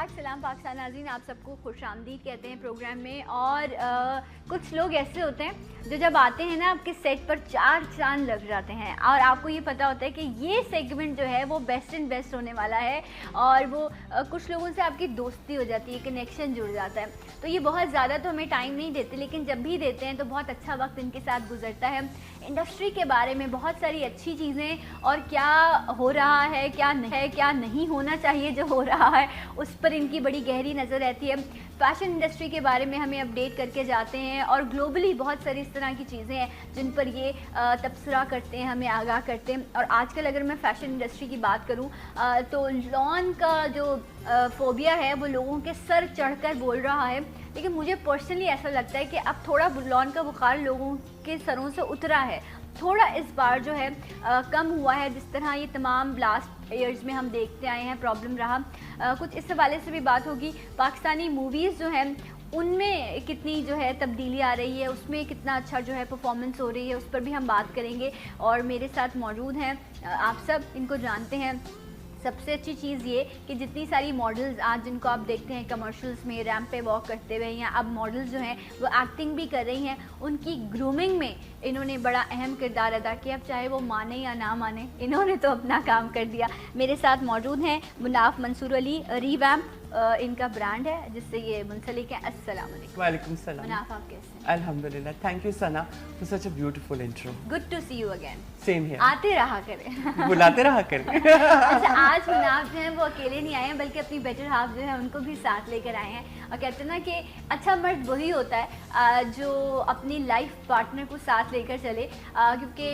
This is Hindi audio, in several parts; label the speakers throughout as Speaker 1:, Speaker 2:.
Speaker 1: बैक। सलाम पाकिस्तान नाज़रीन, आप सबको खुशामदीद कहते हैं प्रोग्राम में। और कुछ लोग ऐसे होते हैं जो जब आते हैं ना आपके सेट पर चार चांद लग जाते हैं और आपको ये पता होता है कि ये सेगमेंट जो है वो बेस्ट एंड बेस्ट होने वाला है और वो कुछ लोगों से आपकी दोस्ती हो जाती है, कनेक्शन जुड़ जाता है। तो ये बहुत ज़्यादा तो हमें टाइम नहीं देते, लेकिन जब भी देते हैं तो बहुत अच्छा वक्त इनके साथ गुजरता है। इंडस्ट्री के बारे में बहुत सारी अच्छी चीज़ें और क्या हो रहा है, क्या नहीं होना चाहिए जो हो रहा है, उस पर इनकी बड़ी गहरी नज़र रहती है। फैशन इंडस्ट्री के बारे में हमें अपडेट करके जाते हैं और ग्लोबली बहुत सारी इस तरह की चीज़ें हैं जिन पर ये तबसरा करते हैं, हमें आगाह करते हैं। और आजकल अगर मैं फ़ैशन इंडस्ट्री की बात करूं तो लॉन का जो फोबिया है वो लोगों के सर चढ़कर बोल रहा है, लेकिन मुझे पर्सनली ऐसा लगता है कि अब थोड़ा लॉन का बुखार लोगों के सरों से उतरा है, थोड़ा इस बार जो है कम हुआ है। जिस तरह ये तमाम लास्ट ईयर्स में हम देखते आए हैं प्रॉब्लम रहा, कुछ इस हवाले से भी बात होगी। पाकिस्तानी मूवीज़ जो हैं उनमें कितनी जो है तब्दीली आ रही है, उसमें कितना अच्छा जो है परफॉर्मेंस हो रही है, उस पर भी हम बात करेंगे। और मेरे साथ मौजूद हैं, आप सब इनको जानते हैं। सबसे अच्छी चीज़ ये कि जितनी सारी मॉडल्स आज जिनको आप देखते हैं कमर्शियल्स में रैंप पे वॉक करते हुए, या अब मॉडल्स जो हैं वो एक्टिंग भी कर रही हैं, उनकी ग्रूमिंग में इन्होंने बड़ा अहम किरदार अदा किया। अब चाहे वो माने या ना माने, इन्होंने तो अपना काम कर दिया। मेरे साथ मौजूद हैं मुनाफ मंसूर अली, रिवैम्प इनका ब्रांड है जिससे ये मुंसलिक है। अस्सलाम वालेकुम।
Speaker 2: वालेकुम सलाम।
Speaker 1: मुनाफ, आप कैसे हैं?
Speaker 2: अल्हम्दुलिल्लाह। Thank you Sana for such a beautiful intro.
Speaker 1: Good to see you again.
Speaker 2: Same here.
Speaker 1: आते रहा करें।
Speaker 2: बुलाते रहा करें।
Speaker 1: अच्छा, आज मुनाफ जो है वो अकेले नहीं आए हैं बल्कि अपनी बेटर हाफ जो है उनको भी साथ लेकर आए हैं। और कहते हैं ना कि अच्छा मर्द वही होता है जो अपनी लाइफ पार्टनर को साथ लेकर चले, क्योंकि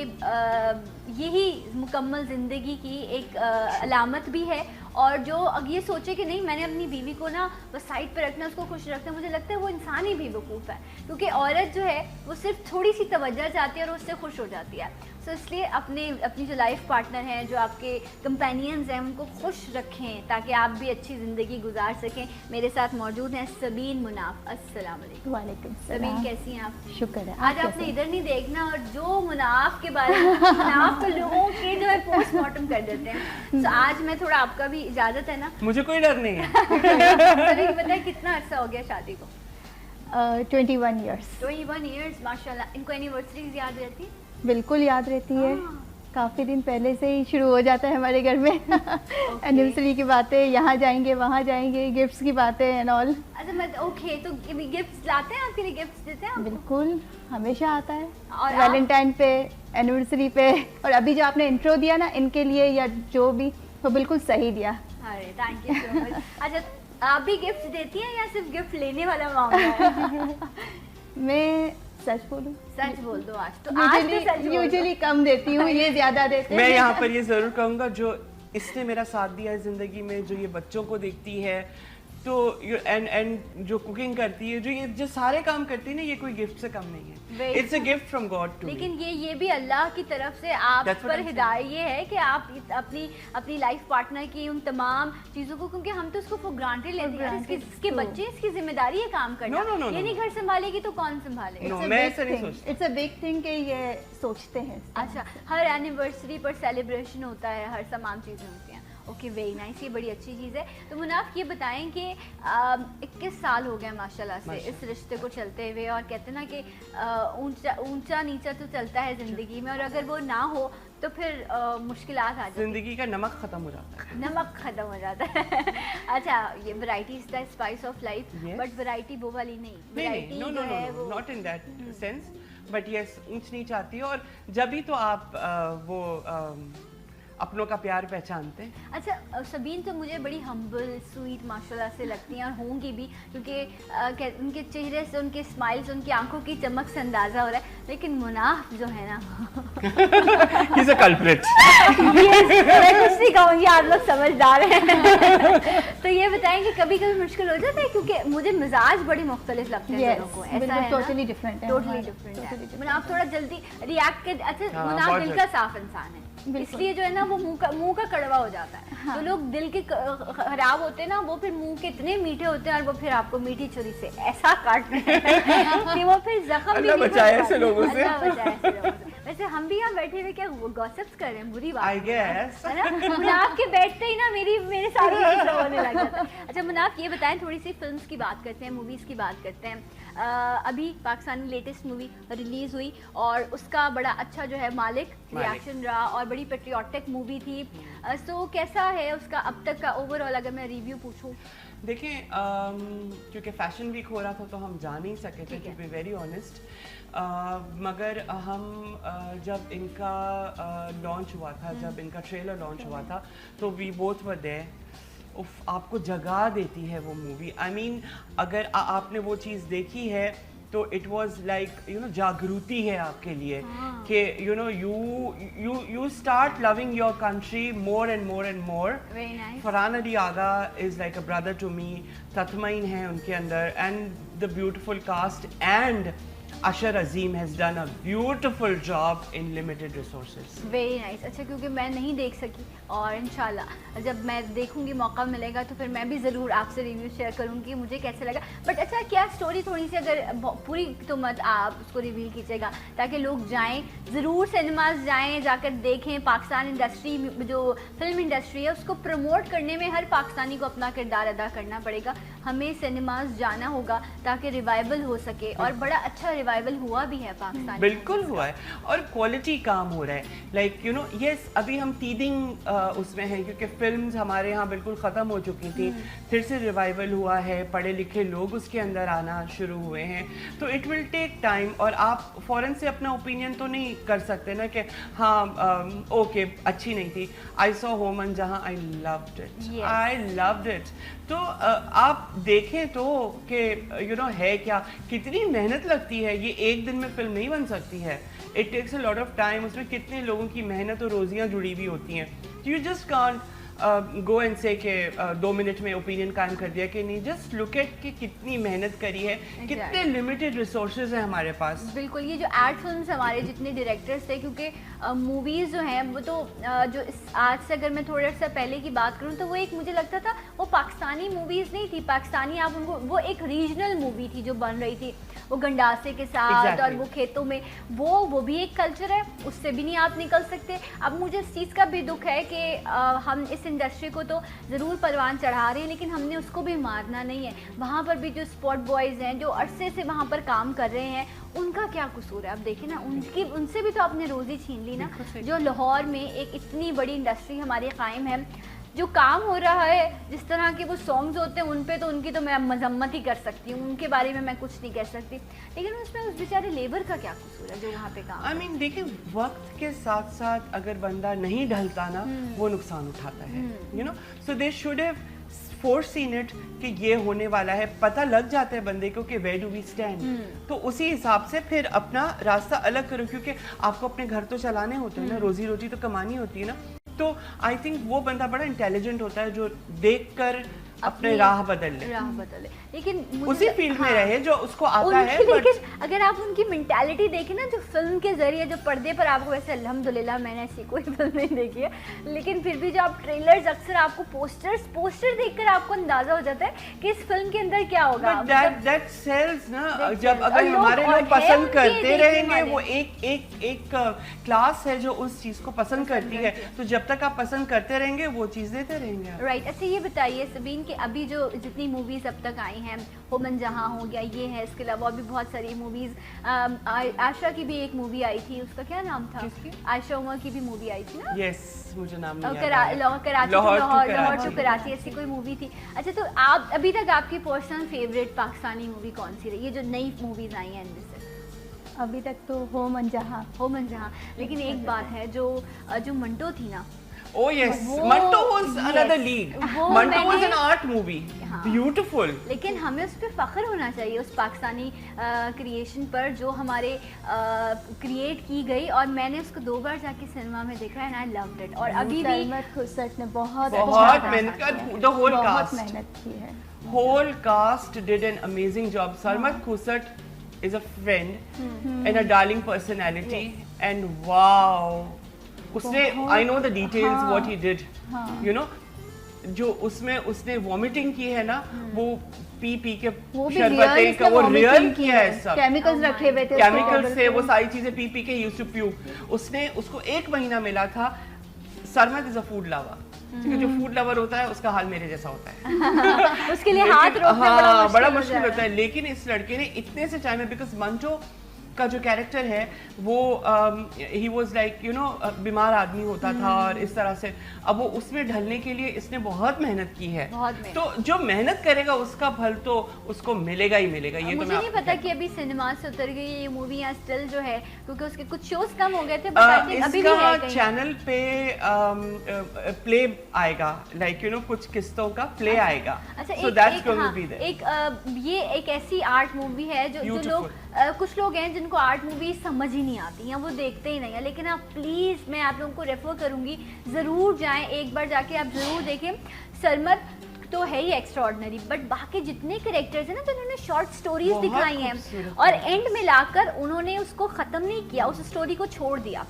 Speaker 1: यही मुकम्मल ज़िंदगी की एक अलामत भी है। और जो अब ये सोचे कि नहीं मैंने अपनी बीवी को ना बस साइड पर रखना, उसको खुश रखना, मुझे लगता है वो इंसान ही बेवकूफ़ है, क्योंकि औरत जो है वो सिर्फ थोड़ी सी तवज्जो चाहती है और उससे खुश हो जाती है। तो इसलिए अपनी जो लाइफ पार्टनर हैं, जो आपके कंपेनियंस हैं, उनको खुश रखें ताकि आप भी अच्छी ज़िंदगी गुजार सकें। मेरे साथ मौजूद हैं सबीन मुनाफ। अस्सलाम वालेकुम।
Speaker 3: वालेकुम
Speaker 1: सबीन, कैसी हैं आप?
Speaker 3: शुक्र है।
Speaker 1: आज आपने इधर नहीं देखना, और जो मुनाफ के बारे में मुनाफ तो लोगों के जो है पोस्टमार्टम कर देते हैं। तो आज मैं थोड़ा, आपका भी इजाज़त है ना?
Speaker 2: मुझे कोई डर नहीं है।
Speaker 1: सबीन बताए कितना अर्सा हो गया शादी को?
Speaker 3: 21 ईयर्स।
Speaker 1: 21 ईयर्स, माशाल्लाह। इनको एनिवर्सरीज याद रहती है?
Speaker 3: बिल्कुल याद रहती है। काफ़ी दिन पहले से ही शुरू हो जाता है हमारे घर में एनिवर्सरी की बातें, यहाँ जाएंगे वहाँ जाएंगे, गिफ्ट्स की बातें एंड ऑल।
Speaker 1: अच्छा, मैं ओके, तो गिफ्ट्स लाते हैं आपके लिए? गिफ्ट्स देते हैं आपको?
Speaker 3: बिल्कुल, हमेशा आता है।
Speaker 1: और
Speaker 3: वैलेंटाइन पे, एनिवर्सरी पे, और अभी जो आपने इंट्रो दिया ना इनके लिए या जो भी, वो बिल्कुल सही दिया।
Speaker 1: अरे थैंक यू सो मच। अच्छा, आप भी गिफ्ट देती हैं या सिर्फ गिफ्ट लेने वाला मामला है?
Speaker 3: मैं सच बोलूं,
Speaker 1: सच बोल दो आज तो। आज तो सच बोल दो।
Speaker 3: यूजुअली कम देती हूँ, ये ज्यादा देते हैं।
Speaker 2: मैं यहाँ पर ये जरूर कहूँगा, जो इसने मेरा साथ दिया है जिंदगी में, जो ये बच्चों को देखती है तो एंड जो कुकिंग करती है, जो सारे काम करती है ना, ये कोई गिफ्ट से कम नहीं है। It's a gift from God to me.
Speaker 1: लेकिन ये भी अल्लाह की तरफ से आप पर हिदायत ये है कि आप अपनी लाइफ पार्टनर की उन तमाम चीज़ों को, क्योंकि हम तो उसको फॉर ग्रांटेड लेते हैं, इसके बच्चे, इसकी जिम्मेदारी है काम करना। ये नहीं घर संभालेगी तो कौन संभालेगा?
Speaker 2: मैं ऐसा नहीं सोचती।
Speaker 3: इट्स अ बिग थिंग कि ये सोचते हैं।
Speaker 1: अच्छा, हर एनिवर्सरी पर सेलिब्रेशन होता है, हर तमाम चीज़ें होती हैं। ओके, वेरी नाइस, ये बड़ी अच्छी चीज़ है। तो मुनाफ ये बताएं कि 21 साल हो गए माशाल्लाह से इस रिश्ते को चलते हुए, और कहते हैं ना कि ऊंचा नीचा तो चलता है ज़िंदगी में, और अगर वो ना हो तो फिर मुश्किलात आ जाती हैं।
Speaker 2: जिंदगी का नमक खत्म हो जाता है।
Speaker 1: नमक खत्म हो जाता है। अच्छा, ये variety is the spice of life, but variety वो वाली नहीं। वैरायटी जो है वो
Speaker 2: not in that sense, but yes, ऊंच नीच आती है, और जब भी तो आप वो अपनों का प्यार पहचानते हैं।
Speaker 1: अच्छा, सबीन तो मुझे बड़ी हम्बल स्वीट माशाल्लाह से लगती हैं, और होंगी भी, क्योंकि उनके चेहरे से, उनके स्माइल से, उनकी आंखों की चमक से अंदाज़ा हो रहा है। लेकिन मुनाफ जो है ना
Speaker 2: He's a culprit.
Speaker 1: मैं कुछ नहीं कहूँगी, आप लोग समझदार हैं। तो ये बताएंगे कभी कभी मुश्किल हो जाता है, क्योंकि मुझे मिजाज बड़े मुख्तलिफ लगते हैं दोनों को। ऐसा है ना?
Speaker 3: टोटली डिफरेंट है।
Speaker 1: टोटली डिफरेंट है। मुनाफ थोड़ा जल्दी रिएक्ट कर। अच्छा, मुनाफ दिल का साफ इंसान है, इसलिए जो है ना वो मुंह का कड़वा हो जाता है। हाँ। तो लोग दिल के खराब होते हैं ना, वो फिर मुंह के इतने मीठे होते हैं, और वो फिर आपको मीठी छुरी से ऐसा काटते हैं कि वो फिर जख्म भी
Speaker 2: अल्लाह बचाए ऐसे लोगों से।
Speaker 1: वैसे हम भी यहाँ बैठे हुए क्या गॉसिप्स कर रहे हैं, बुरी बात
Speaker 2: I guess.
Speaker 1: है ना। मुनाफ के बैठते ही ना मेरे सारे चीज़ होने लग जाता है। अच्छा मुनाफ, ये बताएं, थोड़ी सी फिल्म्स की बात करते हैं, मूवीज़ की बात करते हैं। अभी पाकिस्तानी लेटेस्ट मूवी रिलीज हुई और उसका बड़ा अच्छा जो है मालिक रिएक्शन रहा और बड़ी पेट्रियाटिक मूवी थी। सो कैसा है उसका अब तक का ओवरऑल, अगर मैं रिव्यू पूछूं?
Speaker 2: देखिए क्योंकि फैशन वीक हो रहा था तो हम जा नहीं सके थे, टू बी वेरी ऑनेस्ट। मगर हम जब इनका लॉन्च हुआ था, जब इनका ट्रेलर लॉन्च हुआ था, तो वी बोथ वर देयर। उफ, आपको जगा देती है वो मूवी। आई मीन अगर आपने वो चीज़ देखी है तो इट वाज लाइक जागृति है आपके लिए कि you start loving your country more and more and more.
Speaker 1: Very nice.
Speaker 2: Farhan Ali Agha is like a brother to me. तत्माइन है उनके अंदर and the beautiful cast and Ashar Azeem has done a beautiful job in limited resources.
Speaker 1: Very nice. अच्छा, क्योंकि मैं नहीं देख सकी और इंशाल्लाह जब मैं देखूंगी, मौका मिलेगा तो फिर मैं भी ज़रूर आपसे रिव्यू शेयर करूंगी मुझे कैसे लगा। बट अच्छा, क्या स्टोरी थोड़ी सी, अगर पूरी तो मत आप उसको रिवील कीजिएगा ताकि लोग जाएं, ज़रूर सिनेमाज जाएं, जाकर देखें। पाकिस्तान इंडस्ट्री जो फिल्म इंडस्ट्री है उसको प्रमोट करने में हर पाकिस्तानी को अपना किरदार अदा करना पड़ेगा। हमें सिनेमाज जाना होगा ताकि रिवाइवल हो सके और बड़ा अच्छा रिवाइवल हुआ भी है पाकिस्तान।
Speaker 2: बिल्कुल हुआ है और क्वालिटी काम हो रहा है। लाइक यस, अभी हम टीदिंग उसमें हैं क्योंकि फिल्म्स हमारे यहाँ बिल्कुल ख़त्म हो चुकी थी, फिर से रिवाइवल हुआ है, पढ़े लिखे लोग उसके अंदर आना शुरू हुए हैं, तो इट विल टेक टाइम। और आप फ़ौरन से अपना ओपिनियन तो नहीं कर सकते ना कि हाँ ओके अच्छी नहीं थी। आई सॉ होमन जहाँ आई लव्ड इट। तो आप देखें तो कि है क्या, कितनी मेहनत लगती है। ये एक दिन में फिल्म नहीं बन सकती है, it takes a lot of time. उसमें कितने लोगों की मेहनत और रोजियां जुड़ी हुई होती हैं। You just can't go and से के 2 मिनट में ओपिनियन कायम कर दिया कि नहीं। जस्ट लुक एट कि कितनी मेहनत करी है, कितने लिमिटेड रिसोर्सेज हैं हमारे पास।
Speaker 1: बिल्कुल, ये जो एड फिल्म्स हमारे जितने डायरेक्टर्स थे, क्योंकि मूवीज़ जो हैं वो तो जो आज से अगर मैं थोड़ा सा पहले की बात करूँ तो वो एक मुझे लगता था वो पाकिस्तानी मूवीज़ नहीं थी। पाकिस्तानी आप उनको, वो एक रीजनल मूवी थी जो बन रही थी, वो गंडासे के साथ और वो खेतों में, वो भी एक कल्चर है, उससे भी नहीं आप निकल सकते। अब मुझे इस चीज़ का भी दुख है कि हम इस इंडस्ट्री को तो ज़रूर परवान चढ़ा रहे हैं लेकिन हमने उसको भी मारना नहीं है। वहाँ पर भी जो स्पॉट बॉयज़ हैं जो अरसे से वहाँ पर काम कर रहे हैं, उनका क्या कसूर है? अब देखिए ना, उनसे भी तो आपने रोज़ी छीन ली ना। जो लाहौर में एक इतनी बड़ी इंडस्ट्री हमारी कायम है, जो काम हो रहा है, जिस तरह के वो सॉन्ग्स होते हैं उन पे तो उनकी तो मैं मजम्मत ही कर सकती हूँ, उनके बारे में मैं कुछ नहीं कह सकती, लेकिन उसमें उस बेचारे लेबर का क्या कसूर है जो वहाँ पे काम।
Speaker 2: आई मीन देखिए, वक्त के साथ साथ अगर बंदा नहीं ढलता ना वो नुकसान उठाता है। So they should have foreseen it कि ये होने वाला है, पता लग जाता है बंदे को कि वेयर डू वी स्टैंड, तो उसी हिसाब से फिर अपना रास्ता अलग करो, क्योंकि आपको अपने घर तो चलाने होते हैं ना, रोजी रोटी तो कमानी होती है ना। तो आई थिंक वो बंदा बड़ा इंटेलिजेंट होता है जो देखकर अपने राह बदले, लेकिन उसी फील्ड में रहे जो उसको आता है।
Speaker 1: लेकिन अगर आप उनकी मेंटालिटी देखें ना, जो फिल्म के जरिए जो पर्दे पर आपको, वैसे अल्हम्दुलिल्लाह मैंने ऐसी कोई फिल्म नहीं देखी है, लेकिन फिर भी जो आप ट्रेलर्स, अक्सर आपको पोस्टर देखकर आपको अंदाजा हो जाता है कि इस फिल्म के अंदर क्या होगा।
Speaker 2: दैट सेल्स ना, जब अगर हमारे लोग पसंद करते रहेंगे, वो एक क्लास है जो उस चीज को पसंद करती है, तो जब तक आप पसंद करते रहेंगे वो चीज देते रहेंगे।
Speaker 1: राइट। अच्छा ये बताइए सबीन कि अभी जो जितनी मूवीज़ अब तक आई हैं, होमन जहाँ हो गया, ये है, इसके अलावा भी बहुत सारी मूवीज़, आयशा की भी एक मूवी आई थी, उसका क्या नाम था? आयशा उमर की भी मूवी आई थी ना?
Speaker 2: यस, मुझे नाम नहीं
Speaker 1: याद। लाहौर टू कराची ऐसी कोई मूवी थी। अच्छा, तो आप अभी तक आपकी पर्सनल फेवरेट पाकिस्तानी मूवी कौन सी रही, ये जो नई मूवीज़ आई हैं इनमें से?
Speaker 3: अभी तक तो होमन जहाँ। लेकिन
Speaker 1: एक बात है, जो मंटो थी ना,
Speaker 2: Oh yes, Manto was another league. Manto was an art movie, beautiful.
Speaker 1: लेकिन हमें उस पर फख्र होना चाहिए, उस पाकिस्तानी क्रिएशन पर जो हमारे क्रिएट की गई, और मैंने उसको 2 बार जाके सिनेमा में देखा है, and I loved it। और अभी भी
Speaker 3: सरमत खुसट ने बहुत
Speaker 2: मेहनत का, the whole cast,
Speaker 3: मेहनत की है।
Speaker 2: Whole cast did an amazing job. Sarmat Khusat is a friend and a darling personality, and wow. उसने, I know the details what he did, जो उसमें उसने वॉमिटिंग की है ना, वो पी के
Speaker 3: वो भी
Speaker 2: शरबतें का वो रियल किया है सब,
Speaker 3: केमिकल्स रखे हुए थे,
Speaker 2: केमिकल से वो सारी चीजें पी के यूज्ड टू प्यू। उसने उसको 1 महीना मिला था। Sarmad is a food lover, क्योंकि जो फूड लवर होता है उसका हाल मेरे जैसा होता है
Speaker 1: उसके लिए हाथ रोकना
Speaker 2: हाँ, बड़ा
Speaker 1: हो
Speaker 2: मुश्किल
Speaker 1: जाएगा।
Speaker 2: होता है। लेकिन इस लड़के ने इतने से टाइम में, बिकॉज मंटो का जो कैरेक्टर है वो he was like you no बीमार आदमी होता था और इस तरह से, अब वो उसमें ढलने के लिए इसने बहुत मेहनत की है। तो जो मेहनत करेगा उसका फल तो उसको मिलेगा ही मिलेगा। ये
Speaker 1: मुझे
Speaker 2: तो
Speaker 1: नहीं पता कि अभी सिनेमा से उतर गई ये मूवी या स्टिल जो है, क्योंकि उसके कुछ शोज कम हो गए थे, बट आई थिंक अभी भी है
Speaker 2: इसका
Speaker 1: कहीं।
Speaker 2: चैनल पे प्ले आएगा, लाइक यू नो कुछ किस्तों का प्ले आएगा।
Speaker 1: अच्छा,
Speaker 2: So that's going to be there.
Speaker 1: ये एक ऐसी आर्ट मूवी है जो लोग कुछ लोग हैं जिनको आर्ट मूवी समझ ही नहीं आती हैं, वो देखते ही नहीं है, लेकिन आप प्लीज़ मैं आप लोगों को रेफर करूंगी, ज़रूर जाएं, एक बार जाके आप ज़रूर देखें। सरमद तो है ही एक्स्ट्रॉर्डनरी, बट बाकी जितने कैरेक्टर्स हैं ना, तो उन्होंने शॉर्ट स्टोरीज दिखाई हैं और एंड में लाकर उन्होंने उसको ख़त्म नहीं किया, उस स्टोरी को छोड़ दिया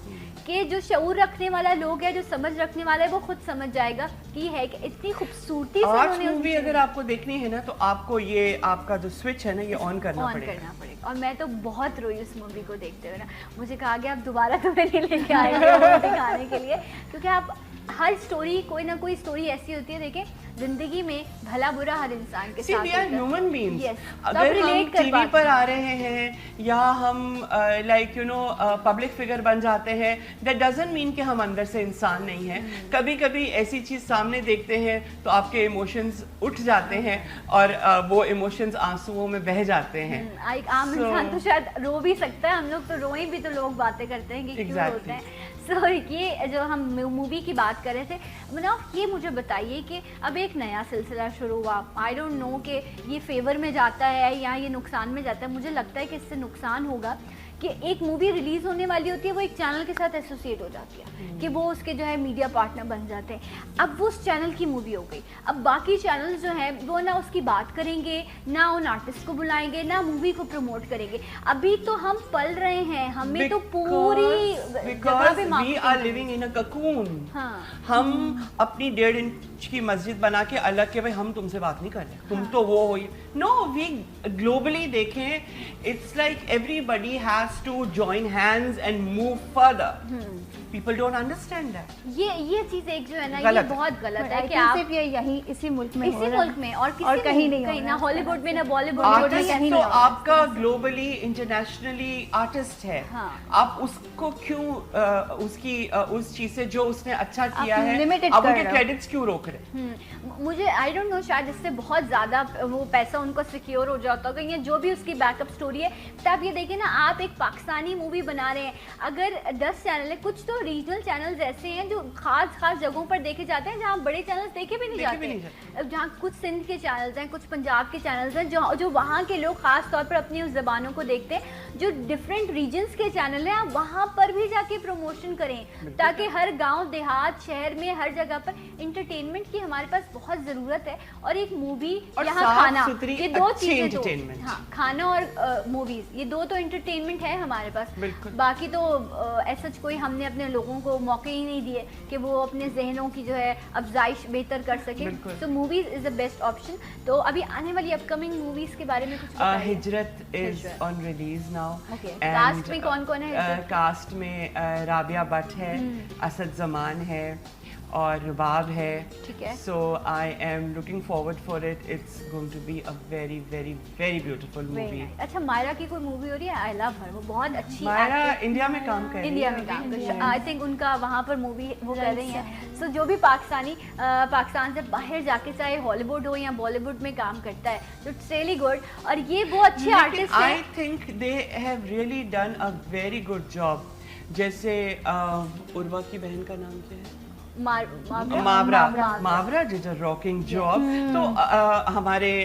Speaker 1: कि जो शऊर रखने वाला लोग है, जो समझ रखने वाला है, वो खुद समझ जाएगा कि है कि इतनी खूबसूरती से
Speaker 2: आर्ट
Speaker 1: उन्होंने
Speaker 2: मूवी अगर आपको देखनी है ना, तो आपको ये आपका जो स्विच है ना, ये ऑन करना पड़ेगा।
Speaker 1: और मैं तो बहुत रोई उस मूवी को देखते हुए ना, मुझे कहा गया आप दोबारा तो नहीं लेके आएंगे मुझे दिखाने के लिए, क्योंकि आप हर स्टोरी, कोई ना कोई स्टोरी ऐसी होती है, देखें जिंदगी में भला बुरा हर इंसान के साथ होता है।
Speaker 2: ह्यूमन बीइंग्स,
Speaker 1: Yes,
Speaker 2: अगर हम टीवी पर आ रहे हैं या हम like you no public figure बन जाते हैं, दैट डजंट मीन कि हम अंदर से इंसान नहीं है। कभी कभी ऐसी चीज सामने देखते हैं तो आपके इमोशंस उठ जाते हैं और वो इमोशंस आंसुओं में बह जाते हैं।
Speaker 1: एक आम इंसान तो शायद रो भी सकता है, हम लोग तो रोए भी तो लोग बातें करते हैं कि क्यों रोते हैं। सो ये जो हम मूवी की बात कर रहे थे, मतलब ये मुझे बताइए कि अब एक नया सिलसिला शुरू हुआ, आई डोंट नो कि ये फेवर में जाता है या ये नुकसान में जाता है। मुझे लगता है कि इससे नुकसान होगा कि एक मूवी रिलीज होने वाली होती है, वो एक चैनल के साथ एसोसिएट हो जाती है कि वो उसके जो है मीडिया पार्टनर बन जाते हैं। अब वो उस चैनल की मूवी हो गई, अब बाकी चैनल जो हैं वो ना उसकी बात करेंगे, ना उन आर्टिस्ट को बुलाएंगे, ना मूवी को प्रमोट करेंगे। अभी तो हम पल रहे हैं, हमें तो पूरी जगह पे
Speaker 2: we are living in a cocoon.
Speaker 1: हाँ।
Speaker 2: हम अपनी 1.5 इंच की मस्जिद बना के अलग के, भाई हम तुमसे बात नहीं कर रहे, तुम तो वो हो। नो, वी ग्लोबली देखें, it's like everybody has to join hands and move further. People don't understand that.
Speaker 1: ये चीज एक जो है ना, ये बहुत गलत है कि आप
Speaker 3: सिर्फ ये यहीं इसी मुल्क में,
Speaker 1: इसी मुल्क में और
Speaker 3: कहीं नहीं,
Speaker 1: कहीं ना हॉलीवुड में, ना बॉलीवुड
Speaker 2: में। तो आपका ग्लोबली इंटरनेशनली आर्टिस्ट है,
Speaker 1: हाँ।
Speaker 2: आप उसको क्यों उसकी उस चीज से जो उसने अच्छा किया है,
Speaker 3: आप
Speaker 2: उनके क्रेडिट्स क्यों रोक रहे?
Speaker 1: मुझे आई डोंट नो, शायद इससे बहुत ज्यादा वो पैसा उनको सिक्योर हो जाता होगा, या जो भी उसकी बैकअप स्टोरी है। तो आप ये देखिए ना, आप एक पाकिस्तानी मूवी बना रहे हैं, अगर 10 चैनल है, कुछ तो रीजनल चैनल्स ऐसे हैं जो खास जगहों पर देखे जाते हैं, जहाँ बड़े चैनल्स देखे भी नहीं जाते। जहाँ कुछ सिंध के चैनल्स हैं, कुछ पंजाब के चैनल्स हैं, जो वहाँ के लोग खास तौर पर अपनी उस जबानों को देखते हैं। जो डिफरेंट रीजन्स के चैनल हैं, आप वहाँ पर भी जाके प्रमोशन करें, ताकि हर गाँव देहात शहर में हर जगह पर इंटरटेनमेंट की हमारे पास बहुत ज़रूरत है। और एक मूवी, यहाँ खाना, ये दो चीज़ें, हाँ, खाना और मूवीज़, ये दो तो एंटरटेनमेंट है हमारे पास। बाकी तो ऐसा कोई हमने अपने लोगों को मौके ही नहीं दिए कि वो अपने जहनों की जो है अफजाइश बेहतर कर सके। तो movies is the best option. तो अभी आने वाली अपकमिंग मूवीज के बारे में कुछ बताइए।
Speaker 2: Hijrat is on release now.
Speaker 1: Cast में कौन कौन है?
Speaker 2: कास्ट में राबिया भट्ट है, असद जमान है और रुबाब है।
Speaker 1: ठीक है।
Speaker 2: So I am looking forward for it. It's going to be a very very very beautiful movie.
Speaker 1: अच्छा, मायरा की कोई मूवी हो रही है? आई लव हर, वो बहुत अच्छी।
Speaker 2: मायरा इंडिया में काम कर रही है।
Speaker 1: इंडिया में काम कर रही है, आई थिंक उनका वहाँ पर मूवी वो कर रही हैं। सो जो भी पाकिस्तानी पाकिस्तान से बाहर जाके चाहे हॉलीवुड हो या बॉलीवुड में काम करता है, तो इट्स रियली गुड। और ये वो अच्छे आर्टिस्ट हैं।
Speaker 2: I think they have really done a very good job. जैसे उर्वा की बहन का नाम क्या है? मावरा डिड अ रॉकिंग जॉब। तो हमारे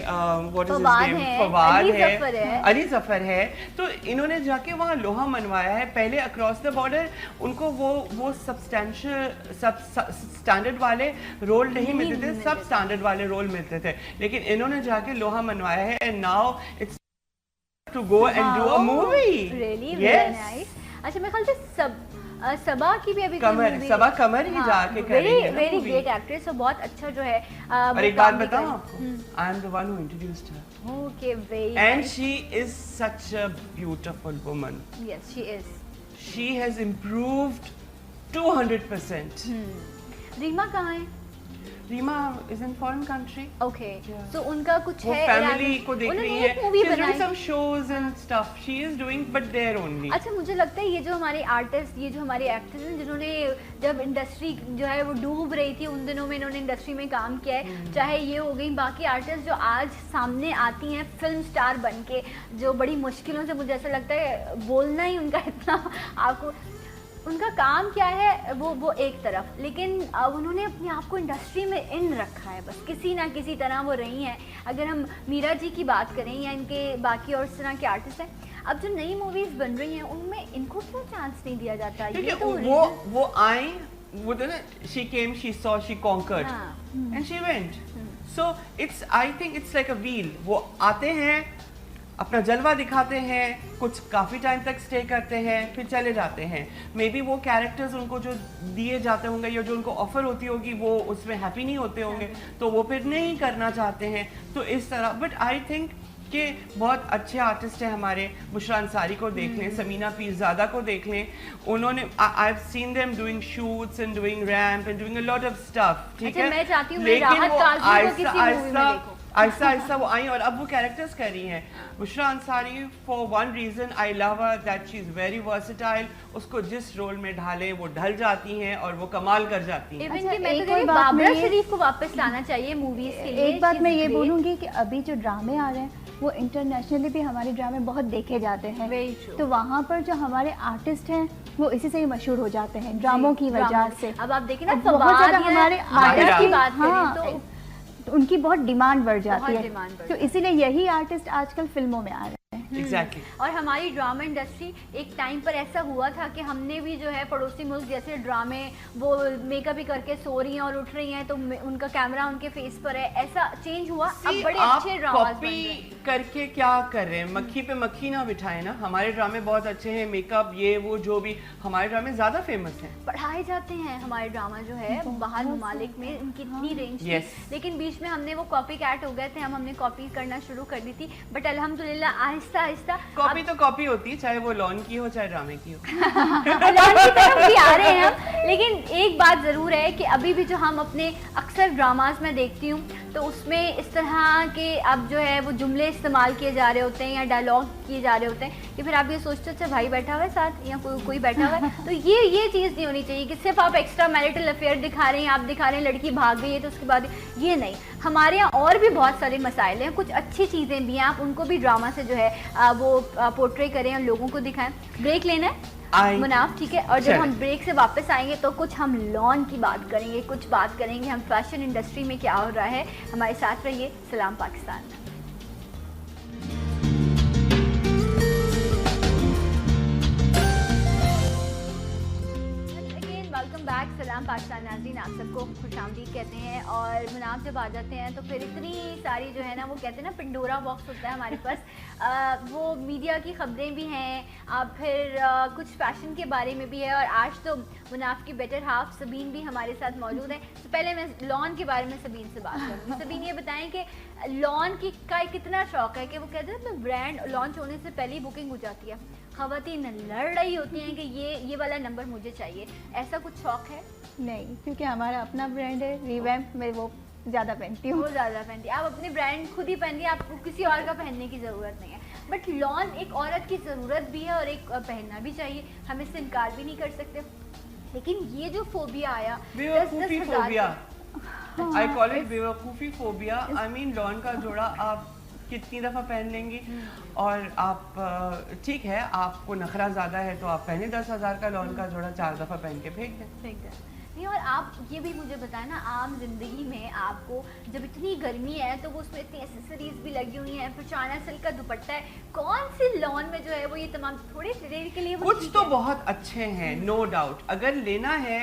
Speaker 2: फवाद है, अली जफर है, तो इन्होंने जाके वहाँ लोहा मनवाया है। पहले अक्रॉस द बॉर्डर उनको वो सब्सटैंशियल स्टैंडर्ड वाले रोल नहीं मिलते थे, सब स्टैंडर्ड वाले रोल मिलते थे, लेकिन इन्होंने जाके लोहा मनवाया है। And now it's to go and do a movie.
Speaker 1: Really very nice. अच्छा, मेरे ख्याल से सब सबा की भी अभी
Speaker 2: कमर, सबा कमर ही जाके करेंगे ना
Speaker 1: वेरी
Speaker 2: movie।
Speaker 1: ग्रेट एक्ट्रेस, और बहुत अच्छा जो है
Speaker 2: और एक बात बताऊं आपको, I am the one who introduced her,
Speaker 1: okay very
Speaker 2: and she is such a beautiful woman,
Speaker 1: yes she is.
Speaker 2: She has improved 200%।
Speaker 1: Reema कहाँ है?
Speaker 2: Reema is in foreign country,
Speaker 1: okay so उनका कुछ
Speaker 2: वो
Speaker 1: है
Speaker 2: फैमिली को देख रही है,
Speaker 1: मूवी
Speaker 2: शी इज
Speaker 1: बनाई।
Speaker 2: Doing some shows and stuff, she is doing but there only.
Speaker 1: अच्छा मुझे लगता है ये जो हमारे आर्टिस्ट, ये जो हमारे एक्टर्स हैं जिन्होंने जब इंडस्ट्री जो है वो डूब रही थी उन दिनों में इन्होंने इंडस्ट्री में काम किया है, चाहे ये हो गई बाकी आर्टिस्ट जो आज सामने आती हैं फिल्म स्टार बन के, जो बड़ी मुश्किलों से, मुझे ऐसा लगता है बोलना ही उनका इतना, आपको उनका काम क्या है वो एक तरफ, लेकिन अब उन्होंने अपने आप को इंडस्ट्री में इन रखा है, बस किसी ना किसी तरह वो रही हैं। अगर हम मीरा जी की बात करें या इनके बाकी और इस तरह के आर्टिस्ट हैं, अब जो नई मूवीज बन रही हैं उनमें इनको क्यों चांस नहीं दिया जाता? ये तो
Speaker 2: वो आई, वो तो ना, she came, she saw, she conquered, and she went. So it's, I think it's like a wheel. वो आते हैं, अपना जलवा दिखाते हैं, कुछ काफ़ी टाइम तक स्टे करते हैं, फिर चले जाते हैं। मे बी वो कैरेक्टर्स उनको जो दिए जाते होंगे या जो उनको ऑफर होती होगी वो उसमें हैप्पी नहीं होते होंगे, तो वो फिर नहीं करना चाहते हैं, तो इस तरह। बट आई थिंक कि बहुत अच्छे आर्टिस्ट हैं हमारे, बुशरा अंसारी को देख लें, समीना पीरजादा को देख लें, उन्होंने I have seen them doing shoots and doing ramp and doing a lot of stuff, ठीक है।
Speaker 1: मैं चाहती हूं राहत काज़ी को किसी मूवी में देखो।
Speaker 2: आहिस्ता आहिस्ता वो आई और अब वो कैरेक्टर्स कर रही हैं। Bushra Ansari, for one reason I love her, that she is very versatile, उसको जिस रोल में ढाले वो ढल जाती हैं और वो कमाल कर जाती हैं।
Speaker 1: इवन कि मैं तो कह बाबरा शरीफ को वापस लाना चाहिए मूवीज के लिए।
Speaker 3: एक बात मैं ये बोलूँगी कि अभी जो ड्रामे आ रहे हैं वो इंटरनेशनली भी हमारे ड्रामे बहुत देखे जाते हैं, तो वहाँ पर जो हमारे आर्टिस्ट हैं वो इसी से ही मशहूर हो जाते हैं, ड्रामों की वजह से।
Speaker 1: अब आप देखें ना,
Speaker 3: बहुत ज़्यादा हमारे
Speaker 1: आर्टिस्ट की बात करें
Speaker 3: तो उनकी बहुत डिमांड बढ़ जाती है, तो इसीलिए यही आर्टिस्ट आजकल फिल्मों में आ रहे हैं।
Speaker 2: Exactly.
Speaker 1: और हमारी ड्रामा इंडस्ट्री एक टाइम पर ऐसा हुआ था कि हमने भी जो है पड़ोसी मुल्क जैसे ड्रामे, वो मेकअप ही करके सो रही हैं और उठ रही हैं तो उनका कैमरा उनके फेस पर है, ऐसा चेंज हुआ। अब बड़े अच्छे ड्रामास बन रहे हैं।
Speaker 2: करके क्या कर रहे हैं, मक्खी पे मक्खी ना बिठाए ना। हमारे ड्रामे बहुत अच्छे हैं, मेकअप ये वो जो भी, हमारे ड्रामे ज्यादा फेमस हैं,
Speaker 1: पढ़ाए जाते हैं हमारे ड्रामा जो है बाहर ममालिक में, उनकी इतनी रेंज थी। लेकिन बीच में हमने वो कॉपी कैट हो गए थे, हमने कॉपी करना शुरू कर दी थी, बट अल्हम्दुलिल्लाह आहिस्ता आहिस्ता
Speaker 2: कॉपी तो कॉपी होती है, चाहे वो लॉन की हो चाहे ड्रामे की हो।
Speaker 1: लॉन की तरफ भी आ रहे हैं हम, लेकिन एक बात जरूर है कि अभी भी जो हम अपने अक्सर ड्रामास में देखती हूँ तो उसमें इस तरह के अब जो है वो जुमले इस्तेमाल किए जा रहे होते हैं या डायलॉग किए जा रहे होते हैं कि फिर आप ये सोचते हो अच्छा भाई बैठा हुआ है साथ या कोई बैठा हुआ है, तो ये चीज़ नहीं होनी चाहिए कि सिर्फ आप एक्स्ट्रा मैरिटल अफेयर दिखा रहे हैं, आप दिखा रहे हैं लड़की भाग गई है तो उसके बाद ये नहीं। हमारे यहाँ और भी बहुत सारे मसाइल हैं, कुछ अच्छी चीज़ें भी हैं, आप उनको भी ड्रामा से जो है वो पोर्ट्रे करें और लोगों को दिखाएं। ब्रेक लेना है मुनाफ, ठीक है, और जब हम ब्रेक से वापस आएंगे तो कुछ हम लॉन की बात करेंगे, कुछ बात करेंगे हम फैशन इंडस्ट्री में क्या हो रहा है। हमारे साथ रहिए सलाम पाकिस्तान। वेलकम बैक, सलाम पाकिस्तान नाज़रीन, आप सबको खुशामदीद कहते हैं। और मुनाफ जब आ जाते हैं तो फिर इतनी सारी जो है ना, वो कहते हैं ना पिंडोरा बॉक्स होता है हमारे पास, वो मीडिया की खबरें भी हैं, फिर कुछ फैशन के बारे में भी है, और आज तो मुनाफ की बेटर हाफ सबीन भी हमारे साथ मौजूद है। तो पहले मैं लॉन के बारे में सबीन से बात करूँगी। सबीन ये बताएं कि लॉन की का कितना शौक है कि वो कहते हैं तो ब्रांड लॉन्च होने से पहले ही बुकिंग हो जाती है, ख़वातीन लड़ रही होती हैं कि ये वाला नंबर मुझे चाहिए, ऐसा कुछ शौक है?
Speaker 3: नहीं, क्योंकि हमारा अपना ब्रांड है, रिवैम्प में वो ज़्यादा पहनती हूँ।
Speaker 1: वो ज़्यादा पहनती है, आप अपने ब्रांड खुद ही पहनिए, आपको किसी और का पहनने की ज़रूरत नहीं है। बट लॉन एक औरत की ज़रूरत भी है और एक पहनना भी चाहिए, हम इससे इनकार भी नहीं कर सकते। लेकिन ये जो फोबिया आया,
Speaker 2: I call it बेवकूफ़ी फोबिया। I mean लॉन का जोड़ा आप कितनी दफ़ा पहन लेंगी, और आप ठीक है आपको नखरा ज़्यादा है तो आप पहने 10,000 का लॉन का जोड़ा 4 दफ़ा पहन के फेंक दें।
Speaker 1: नहीं, और आप ये भी मुझे बताएं ना, आम जिंदगी में आपको जब इतनी गर्मी है तो वो उसमें इतनी एसेसरीज भी लगी हुई हैं, फिर चाइना सिल्क का दुपट्टा है, कौन सी लॉन में जो है वो ये तमाम थोड़ी देर के लिए
Speaker 2: कुछ तो बहुत अच्छे हैं, नो डाउट। अगर लेना है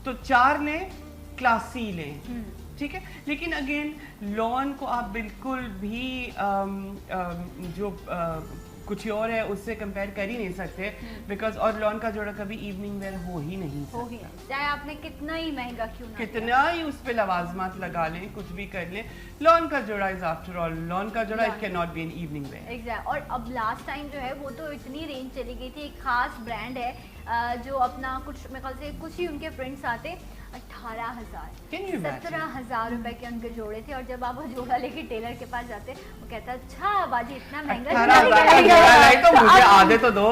Speaker 2: तो 4 लें, क्लासी लें, ठीक है। लेकिन अगेन लॉन को आप बिल्कुल भी जो कुछ और है उससे कंपेयर कर ही नहीं सकते, बिकॉज और लॉन का जोड़ा कभी इवनिंग वेयर हो ही नहीं सकता,
Speaker 1: चाहे आपने कितना ही महंगा क्यों ना
Speaker 2: कितना ही उस पे लवाजमात लगा लें, कुछ भी कर लें, लॉन का जोड़ा इज आफ्टर ऑल लॉन का जोड़ा, it can not be in evening wear.
Speaker 1: Exact. और अब लास्ट टाइम जो है वो तो इतनी रेंज चली गई थी, एक खास ब्रांड है जो अपना कुछ मेरे ख्याल से कुछ ही उनके फ्रेंड्स आते 18,000 17,000 रुपए के उनके जोड़े थे, और जब आप वो जोड़ा लेके टेलर के पास जाते वो कहता अच्छा बाजी इतना महंगा
Speaker 2: तो मुझे आधे तो दो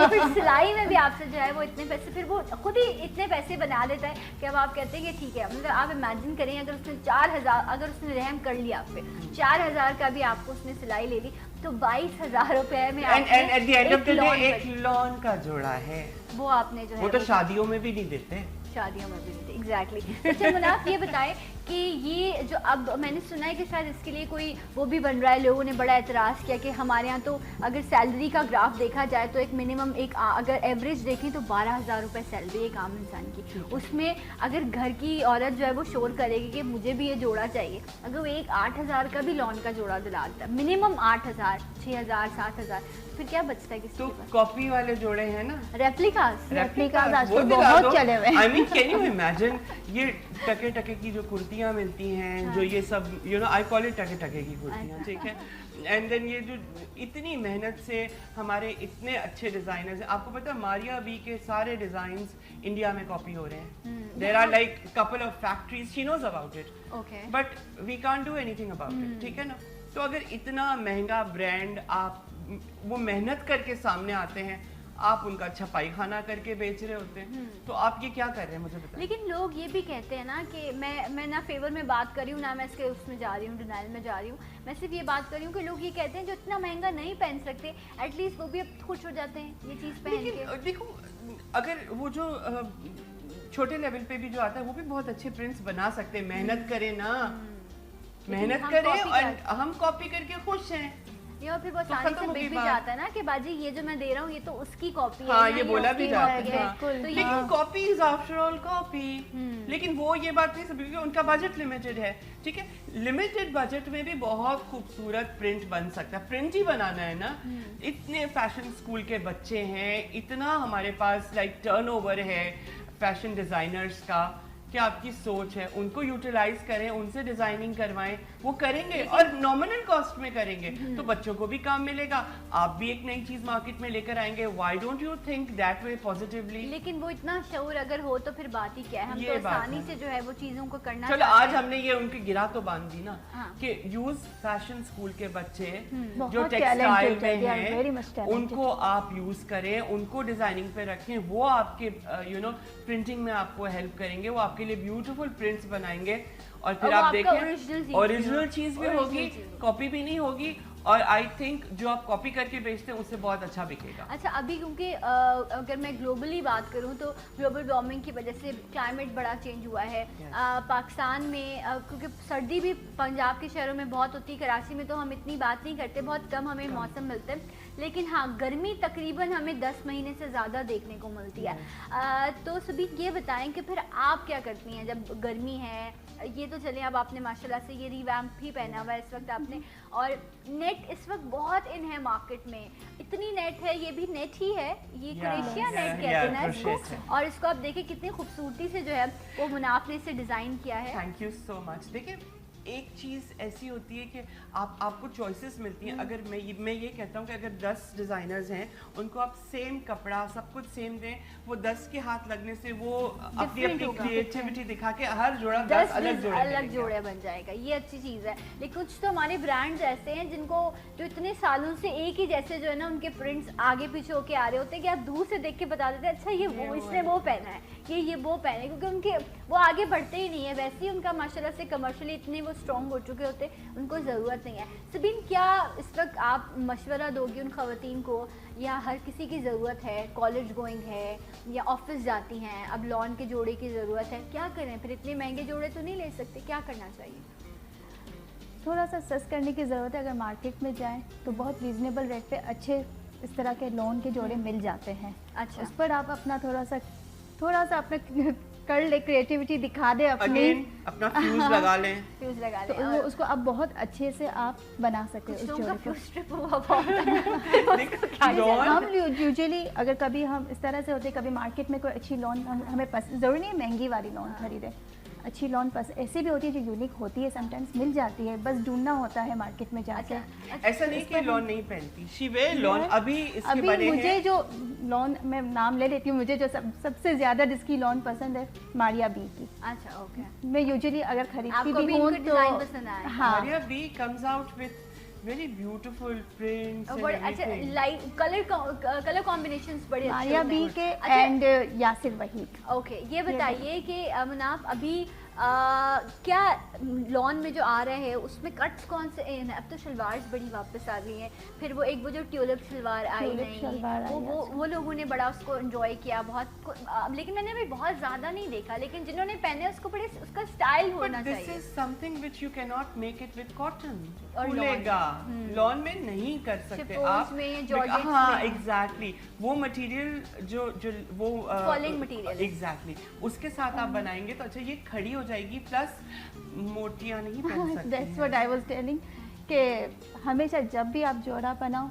Speaker 1: फिर सिलाई में भी आपसे जो है वो इतने पैसे, फिर वो खुद ही इतने पैसे बना देता है कि अब आप कहते हैं कि ठीक है, मतलब आप इमेजिन करें अगर उसने 4,000 अगर उसने रहम कर लिया आप पे 4,000 का भी आपको उसने सिलाई ले ली तो 22,000 रुपए में
Speaker 2: एक लॉन का जोड़ा है,
Speaker 1: वो आपने जो है
Speaker 2: वो तो शादियों में भी नहीं देते,
Speaker 1: शादियों में भी नहीं देते। एग्जैक्टली। अच्छा मुनाफ ये बताएं कि ये जो अब मैंने सुना है कि शायद इसके लिए कोई वो भी बन रहा है, लोगों ने बड़ा एतराज़ किया कि हमारे यहाँ तो अगर सैलरी का ग्राफ देखा जाए तो एक मिनिमम एक अगर एवरेज देखें तो 12,000 रुपये सैलरी एक आम इंसान की, उसमें अगर घर की औरत जो है वो शोर करेगी कि मुझे भी ये जोड़ा चाहिए, अगर वो एक 8,000 का भी लॉन का जोड़ा दिला देता है, मिनिमम 8,000 6,000 7,000, फिर क्या बचता है किसी
Speaker 2: तो
Speaker 1: के पास?
Speaker 2: कॉपी वाले जोड़े हैं ना,
Speaker 1: रेप्लिकास
Speaker 3: आजकल बहुत चले हुए हैं।
Speaker 2: I mean, can you imagine ये टके टके की जो कुर्तियाँ मिलती हैं, हाँ। जो ये सब you know I call it टके टके की कुर्तियाँ, ठीक है, एंड देन ये जो इतनी मेहनत से हमारे इतने अच्छे डिजाइनर्स हैं, आपको पता है मारिया बी के सारे डिजाइन्स इंडिया में कॉपी हो रहे हैं, there are like couple of factories, she knows about it, but we can't do anything about it, ठीक है ना। तो अगर इतना महंगा ब्रांड आप वो मेहनत करके सामने आते हैं, आप उनका छपाई खाना करके बेच रहे होते हैं, तो आप ये क्या कर रहे हैं मुझे बताइए।
Speaker 1: लेकिन लोग ये भी कहते हैं ना कि मैं ना फेवर में बात कर रही हूँ ना मैं इसके उसमें जा रही हूँ डिनाइल में जा रही हूँ, मैं सिर्फ ये बात कर रही हूँ कि लोग ये कहते हैं जो इतना महंगा नहीं पहन सकते एटलीस्ट वो भी अब खुश हो जाते हैं ये चीज़ पहन के।
Speaker 2: देखो अगर वो जो छोटे लेवल पे भी जो आता है वो भी बहुत अच्छे प्रिंट्स बना सकते हैं, मेहनत करें ना, मेहनत करें और हम कॉपी करके खुश हैं,
Speaker 1: या फिर बहुत आसानी से बिक भी जाता है ना कि बाजी ये जो मैं दे रहा हूँ ये तो उसकी कॉपी है,
Speaker 2: हाँ, ये बोला भी जाता है,
Speaker 1: तो
Speaker 2: लेकिन copy is after all copy, लेकिन वो ये बात नहीं समझ, उनका बजट लिमिटेड है, ठीक है, लिमिटेड बजट में भी बहुत खूबसूरत प्रिंट बन सकता है, प्रिंट ही बनाना है ना, इतने फैशन स्कूल के बच्चे हैं, इतना हमारे पास लाइक टर्नओवर है फैशन डिजाइनर्स का, क्या आपकी सोच है, उनको यूटिलाइज करें, उनसे डिजाइनिंग करवाएं, वो करेंगे और नॉमिनल कॉस्ट में करेंगे तो बच्चों को भी काम मिलेगा, आप भी एक नई चीज मार्केट में लेकर आएंगे, why don't you think that way positively.
Speaker 1: लेकिन वो इतना शऊर अगर हो तो फिर बात ही क्या है, हम तो आसानी से जो है वो चीजों को करना।
Speaker 2: चलो आज हमने ये उनकी गिरा तो बांध दी ना, कि यूज फैशन स्कूल के बच्चे जो टेक्सटाइल में हैं उनको आप यूज करें, उनको डिजाइनिंग पे रखें, वो आपके यू नो प्रिंटिंग में आपको हेल्प करेंगे, वो आपके लिए ब्यूटीफुल प्रिंट्स बनाएंगे और फिर आप देखें ओरिजिनल चीज भी होगी, कॉपी भी नहीं होगी, और आई थिंक जो आप कॉपी करके बेचते हैं उससे बहुत अच्छा बिकेगा।
Speaker 1: अच्छा अभी क्योंकि अगर मैं ग्लोबली बात करूं तो ग्लोबल वार्मिंग की वजह से क्लाइमेट बड़ा चेंज हुआ है, पाकिस्तान में क्योंकि सर्दी भी पंजाब के शहरों में बहुत होती है, कराची में तो हम इतनी बात नहीं करते, बहुत कम हमें मौसम मिलते हैं, लेकिन हाँ गर्मी तकरीबन हमें 10 महीने से ज़्यादा देखने को मिलती है। तो सभी ये बताएं कि फिर आप क्या करती हैं जब गर्मी है, ये तो चले अब आपने माशाल्लाह से ये रिवैम्प भी पहना हुआ है इस वक्त आपने, और नेट इस वक्त बहुत इन है मार्केट में, इतनी नेट है, ये भी नेट ही है, ये क्रोशिया नेट कहते हैं ना इसको, और इसको आप देखिए कितनी खूबसूरती से जो है वो मुनाफ ने इसे डिज़ाइन किया है।
Speaker 2: Thank you so much. देखिए एक चीज़ ऐसी होती है कि आपको चॉइसेस मिलती हैं, अगर मैं ये कहता हूँ कि अगर 10 डिज़ाइनर्स हैं उनको आप सेम कपड़ा सब कुछ सेम दें, वो 10 के हाथ लगने से वो अपनी अपनी क्रिएटिविटी दिखा के हर जोड़ा 10 अलग जोड़े
Speaker 1: बन जाएगा, ये अच्छी चीज़ है। लेकिन कुछ तो हमारे ब्रांड्स ऐसे हैं जिनको जो इतने सालों से एक ही जैसे जो है ना उनके प्रिंट्स आगे पीछे होके आ रहे होते हैं कि आप दूर से देख के बता देते हैं अच्छा ये वो इसने वो पहना है, ये वो पहने, क्योंकि उनके वो आगे बढ़ते ही नहीं है, वैसे ही उनका माशाल्लाह से कमर्शियली इतने वो स्ट्रॉन्ग हो चुके होते, उनको ज़रूरत नहीं है। सबिन क्या इस वक्त आप मशवरा दोगी उन ख़वातीन को, या हर किसी की ज़रूरत है, कॉलेज गोइंग है या ऑफिस जाती हैं, अब लॉन के जोड़े की ज़रूरत है, क्या करें फिर, इतने महंगे जोड़े तो नहीं ले सकते, क्या करना चाहिए?
Speaker 3: थोड़ा सा सर्च करने की ज़रूरत है, अगर मार्केट में जाएँ तो बहुत रीज़नेबल रेट पे अच्छे इस तरह के लोन के जोड़े मिल जाते हैं।
Speaker 1: अच्छा,
Speaker 3: उस पर आप अपना थोड़ा सा अपना कर ले, क्रिएटिविटी दिखा दे अपनी,
Speaker 2: अपना फ्यूज लगा लें,
Speaker 1: फ्यूज लगा
Speaker 3: तो
Speaker 1: लें
Speaker 3: वो उसको अब बहुत अच्छे से आप बना सकते हैं उस जोड़े को। हम यूजुअली अगर कभी हम इस तरह से होते, कभी मार्केट में कोई अच्छी लॉन हमें जरूरी नहीं महंगी वाली लॉन खरीदे, अच्छी लॉन ऐसी भी होती है जो यूनिक होती है, समटाइम्स मिल जाती है, बस ढूंढना होता है मार्केट में जाके।
Speaker 2: ऐसा नहीं कि लॉन नहीं पहनती, शी वेयर लॉन। अभी इसके
Speaker 3: अभी
Speaker 2: बने
Speaker 3: मुझे
Speaker 2: हैं,
Speaker 3: जो लॉन, मैं नाम ले लेती हूँ, मुझे जो सबसे ज्यादा जिसकी लॉन पसंद है मारिया बी की।
Speaker 1: अच्छा, ओके।
Speaker 3: मैं यूजुअली अगर खरीदती भी
Speaker 1: हूँ
Speaker 3: तो
Speaker 1: पसंद आया।
Speaker 3: हाँ,
Speaker 2: Maria B comes out with very beautiful prints and
Speaker 1: अच्छा, लाइट कलर कॉम्बिनेशंस बड़े अच्छे
Speaker 3: मारिया
Speaker 1: होते हैं।
Speaker 3: बी के
Speaker 1: अच्छा,
Speaker 3: एंड यासिर वहीद।
Speaker 1: ओके, ये बताइए कि मुनाफ अभी क्या लॉन में जो आ रहे हैं उसमें कट्स कौन से हैं? अब तो शलवार बड़ी वापस आ गई हैं, फिर वो एक वो जो ट्यूलिप शलवार आई नहीं, वो लोगों ने बड़ा उसको एंजॉय किया बहुत, लेकिन मैंने अभी बहुत ज़्यादा नहीं देखा, लेकिन जिन्होंने पहने उसको बड़े उसका स्टाइल होना चाहिए।
Speaker 2: This is something which you can not make it with cotton,
Speaker 1: और
Speaker 2: खुलेगा लॉन में नहीं कर सकते आप
Speaker 1: में,
Speaker 2: हाँ एग्जैक्टली, वो मटेरियल जो वो
Speaker 1: फॉलिंग मटेरियल
Speaker 2: एग्जैक्टली उसके साथ आप बनाएंगे तो अच्छा ये खड़ी हो जाएगी, प्लस मोटियां नहीं पहन सकती।
Speaker 3: That's what I was telling कि हमेशा जब भी आप जोड़ा बनाओ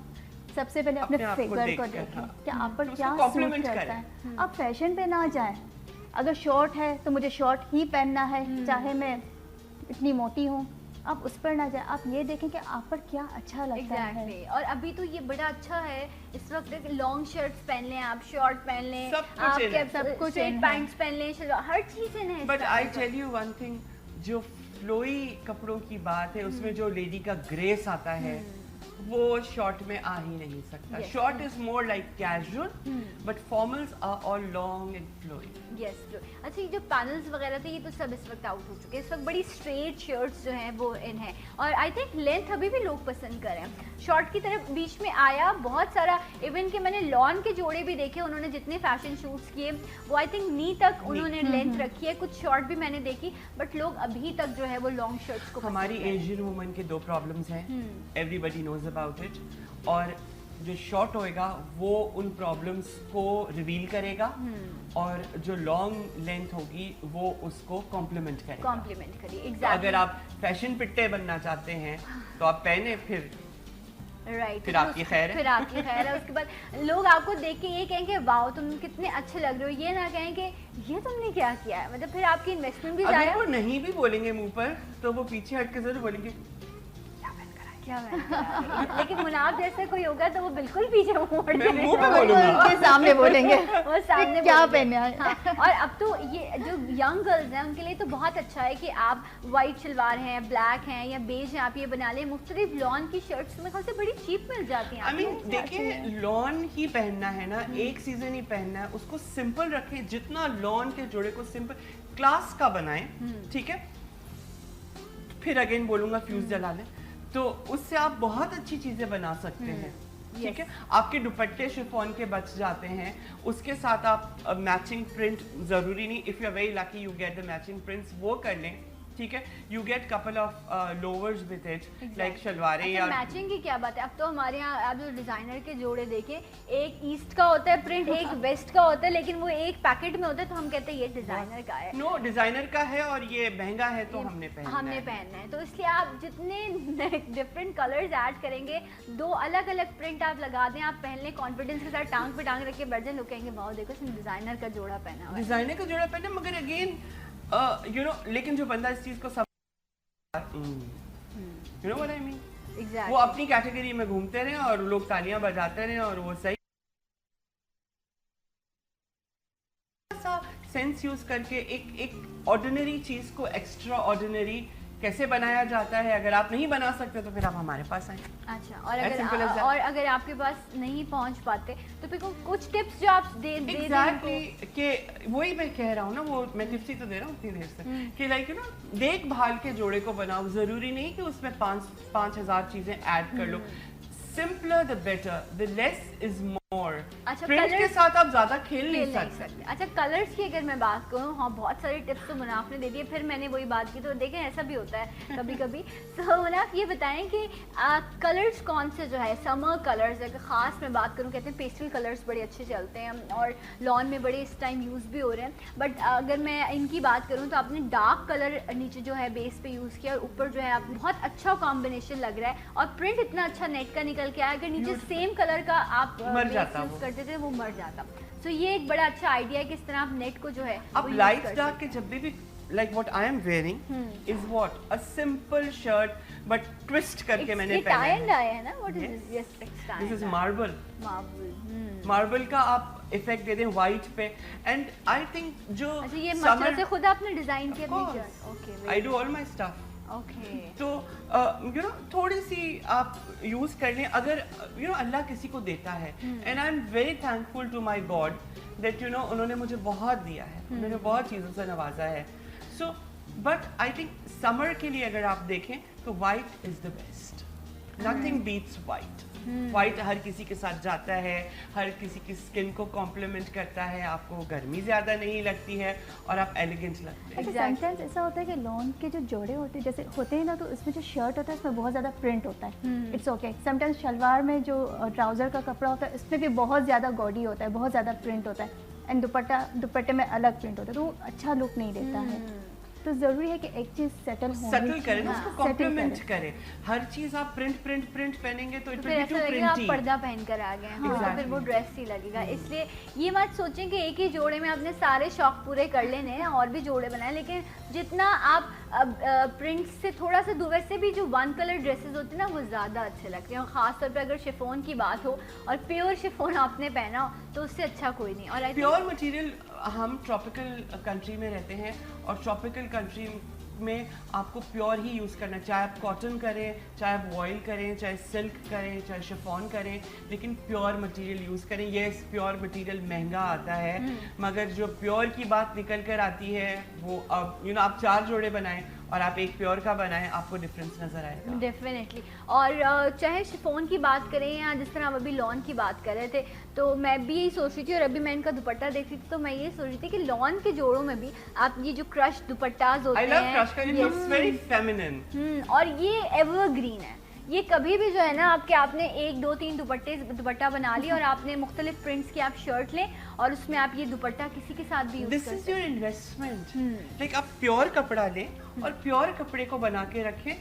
Speaker 3: सबसे पहले अपने फिगर को देखें कि आप पर क्या सूट करता है। आप फैशन पे ना जाएं, अगर शॉर्ट है तो मुझे शॉर्ट ही पहनना है, चाहे मैं इतनी मोटी हूँ, आप उस पर ना जाए, आप ये देखें कि आप पर क्या अच्छा लगता है।
Speaker 1: और अभी तो ये बड़ा अच्छा है इस वक्त, लॉन्ग शर्ट्स पहन लें आप, शॉर्ट पहन लें आप, सब कुछ पैंट्स पहन लें, हर चीज है।
Speaker 2: But I tell you one thing, जो फ्लोई कपड़ों की बात है उसमें जो लेडी का ग्रेस आता है वो शॉर्ट में आ ही नहीं सकता। Short is more like casual, but formals are all long and flowing.
Speaker 1: Yes. अच्छा, ये जो पैनल्स वगैरह थे ये तो सब इस वक्त आउट हो चुके हैं, इस वक्त बड़ी स्ट्रेट शर्ट्स जो हैं वो इन हैं, और आई थिंक लेंथ अभी भी लोग पसंद कर रहे हैं। शॉर्ट की तरफ बीच में आया बहुत सारा, इवन कि मैंने लॉन के जोड़े भी देखे, उन्होंने जितने फैशन शूट्स किए वो आई थिंक नी तक उन्होंने लेंथ रखी है, कुछ शॉर्ट भी मैंने देखी, बट लोग अभी तक जो है वो लॉन्ग शर्ट्स को।
Speaker 2: हमारी एशियन वुमन के दो प्रॉब्लम्स हैं, एवरीबडी नोज अबाउट इट, और जो शॉर्ट होएगा वो उन प्रॉब्लम्स को रिवील करेगा, और जो लॉन्ग लेंथ होगी वो उसको कॉम्प्लीमेंट करेगी।
Speaker 1: एग्जैक्टली।
Speaker 2: अगर आप फैशन पिट्टे बनना चाहते हैं तो आप पहने, फिर
Speaker 1: राइट,
Speaker 2: फिर आपकी खैर है,
Speaker 1: फिर आपकी खैर है। उसके बाद लोग आपको देख के ये कहेंगे वाओ तुम कितने अच्छे लग रहे हो, ये ना कहें कि ये तुमने क्या किया है, मतलब फिर आपकी इन्वेस्टमेंट भी जाए।
Speaker 2: अगर वो नहीं भी बोलेंगे मुंह पर तो वो पीछे हट के जरूर बोलेंगे
Speaker 1: क्या लेकिन मुनाफ जैसे कोई होगा तो वो बिल्कुल पीछे मोड़ के
Speaker 2: मुंह पे बोलूंगा,
Speaker 3: उनके सामने बोलेंगे
Speaker 1: वो सामने
Speaker 3: क्या पहने हैं।
Speaker 1: हाँ, और अब तो ये जो यंग गर्ल्स हैं उनके लिए तो बहुत अच्छा है कि आप वाइट शलवार हैं, ब्लैक हैं या बेज हैं, आप ये बना लें। मुख्तलिफ लॉन की शर्ट्स में से बड़ी चीप मिल जाती हैं।
Speaker 2: आई मीन देखिए, लॉन ही पहनना है ना, एक सीजन ही पहनना है, उसको सिंपल रखें, जितना लॉन के जोड़े को सिंपल क्लास का बनाएं, ठीक है। फिर अगेन बोलूंगा फ्यूज जला लें, तो उससे आप बहुत अच्छी चीजें बना सकते हैं, ठीक है। आपके दुपट्टे शिफॉन के बच जाते हैं, उसके साथ आप मैचिंग प्रिंट जरूरी नहीं, if you are very lucky you get the matching prints, वो कर लें, ठीक है। You get couple of lowers with it, like शलवारें या
Speaker 1: मैचिंग की क्या बात है। अब तो हमारे यहाँ आप जो डिजाइनर के जोड़े देखें, एक ईस्ट का होता है प्रिंट, एक वेस्ट का होता है, लेकिन वो एक पैकेट में होता है, तो हम कहते हैं ये डिजाइनर का है।
Speaker 2: नो, डिजाइनर का है और ये महंगा है तो हमने पहनना है।
Speaker 1: तो इसलिए आप जितने डिफरेंट कलर्स ऐड करेंगे, दो अलग अलग प्रिंट आप लगा दें, आप पहन लें कॉन्फिडेंस के साथ, टांग पे टांग रख के बैठ जाए, लोग कहेंगे वाओ देखो इसने डिजाइनर का जोड़ा पहना हुआ है,
Speaker 2: डिजाइनर का जोड़ा पहना। मगर अगेन यू नो, लेकिन जो बंदा इस चीज को सब you know what I mean,
Speaker 1: Exactly.
Speaker 2: वो अपनी कैटेगरी में घूमते रहे और लोग तालियां बजाते रहे और वो सही सेंस यूज करके एक ऑर्डिनरी चीज को एक्स्ट्रा ऑर्डिनरी कैसे बनाया जाता है। अगर आप नहीं बना सकते तो फिर आप हमारे पास आए।
Speaker 1: अच्छा, और अगर आपके पास नहीं पहुंच पाते तो फिर कुछ टिप्स जो आप दे
Speaker 2: एग्जैक्टली कि वही मैं कह रहा हूँ ना, वो मैं टिप्स ही तो दे रहा हूँ इतनी देर से कि लाइक यू नो, देखभाल के जोड़े को बनाओ, जरूरी नहीं कि उसमें 5,000 चीजें ऐड कर लो। Simpler the better, the less is more. और
Speaker 1: अच्छा,
Speaker 2: प्रिंट के साथ आप ज्यादा खेल नहीं सकते।
Speaker 1: अच्छा, कलर्स की अगर मैं बात करूँ, हाँ बहुत सारे टिप्स तो मुनाफ ने दे दिए, फिर मैंने वही बात की, तो देखें ऐसा भी होता है कभी कभी। तो मुनाफ ये बताएं कि कलर्स कौन से जो है समर कलर्स, अगर ख़ास मैं बात करूँ, कहते हैं पेस्टल कलर्स बड़े अच्छे चलते हैं और लॉन में बड़े इस टाइम यूज़ भी हो रहे हैं, बट अगर मैं इनकी बात करूँ तो आपने डार्क कलर नीचे जो है बेस पे यूज़ किया और ऊपर जो है आप बहुत अच्छा कॉम्बिनेशन लग रहा है और प्रिंट इतना अच्छा नेट का निकल के आया। अगर नीचे सेम कलर का आप यूज़ करते थे वो मर जाता। तो ये एक बड़ा अच्छा आइडिया है कि इस तरह आप नेट को जो है
Speaker 2: आप लाइट डार्क के जब भी like what I am wearing is what a simple shirt but twist करके मैंने पहना है।
Speaker 1: tie and dye है ना? What is this? Yes, it's tie.
Speaker 2: This is marble.
Speaker 1: Marble
Speaker 2: का आप इफेक्ट दे दें व्हाइट पे एंड आई थिंक जो
Speaker 1: अच्छा ये मसला से खुद आपने डिजाइन किया अपनी shirt? Okay,
Speaker 2: I do all my stuff.
Speaker 1: Okay,
Speaker 2: तो यू नो थोड़ी सी आप यूज कर लें, अगर यू नो अल्लाह किसी को देता है and I am very thankful to my God that you know उन्होंने मुझे बहुत दिया है, उन्होंने बहुत चीज़ों से नवाजा है। So but I think summer के लिए अगर आप देखें तो white is the best, nothing beats white. White हर किसी के साथ जाता है, हर किसी की स्किन को कॉम्प्लीमेंट करता है, आपको गर्मी ज्यादा नहीं लगती है और आप एलिगेंट लगते हैं।
Speaker 3: समटाइम्स ऐसा होता है कि लॉन के जो जोड़े होते हैं जैसे होते हैं ना, तो इसमें जो शर्ट होता है इसमें बहुत ज़्यादा प्रिंट होता है, इट्स ओके। समटाइम्स शलवार में जो ट्राउज़र का कपड़ा होता है इसमें भी बहुत ज़्यादा गॉडी होता है, बहुत ज़्यादा प्रिंट होता है, एंड दुपट्टे में अलग प्रिंट होता है, तो वो अच्छा लुक नहीं देता है। तो जरूरी है कि एक चीज सेटल
Speaker 2: करें, उसको कॉम्प्लीमेंट करें। हर चीज आप प्रिंट पहनेंगे तो इट विल बी टू प्रिंटी।
Speaker 1: आप पर्दा पहन कर आ गए हैं, तो फिर वो ड्रेस ही लगेगा। इसलिए ये मत सोचें कि एक ही जोड़े में आपने सारे शौक पूरे कर लेने हैं और भी जोड़े बनाए, लेकिन जितना आप प्रिंट से थोड़ा सा दूर, वैसे भी जो वन कलर ड्रेसेस होते हैं ना वो ज़्यादा अच्छे लगते हैं, और ख़ास तौर पे अगर शिफॉन की बात हो और प्योर शिफॉन आपने पहना हो तो उससे अच्छा कोई नहीं। और
Speaker 2: प्योर मटेरियल, हम ट्रॉपिकल कंट्री में रहते हैं और ट्रॉपिकल कंट्री में आपको प्योर ही यूज़ करना है, चाहे आप कॉटन करें, चाहे आप वॉयल करें, चाहे सिल्क करें, चाहे शिफॉन करें, लेकिन प्योर मटेरियल यूज़ करें। ये प्योर मटेरियल महंगा आता है, मगर जो प्योर की बात निकल कर आती है वो अब यू नो आप 4 जोड़े बनाएं और आप एक प्योर का बनाएं, आपको डिफरेंस नजर आएगा
Speaker 1: डेफिनेटली। और चाहे शिफॉन की बात करें या जिस तरह हम अभी लॉन की बात कर रहे थे, तो मैं भी यही सोच रही थी, और अभी मैं इनका दुपट्टा देख रही थी तो मैं ये सोच रही थी कि लॉन के जोड़ों में भी आप ये जो क्रश दुपट्टाज होते हैं,
Speaker 2: it looks very feminine।
Speaker 1: और ये एवरग्रीन है, ये कभी भी जो है ना आपने 1 2 3 दुपट्टा बना लिया और आपने मुख्तलिफ प्रिंट्स की आप शर्ट लें और उसमें आप ये दुपट्टा किसी के साथ भी यूज कर सकते हैं।
Speaker 2: This is your investment. Like आप प्योर कपड़ा लें और प्योर कपड़े को बना के रखें,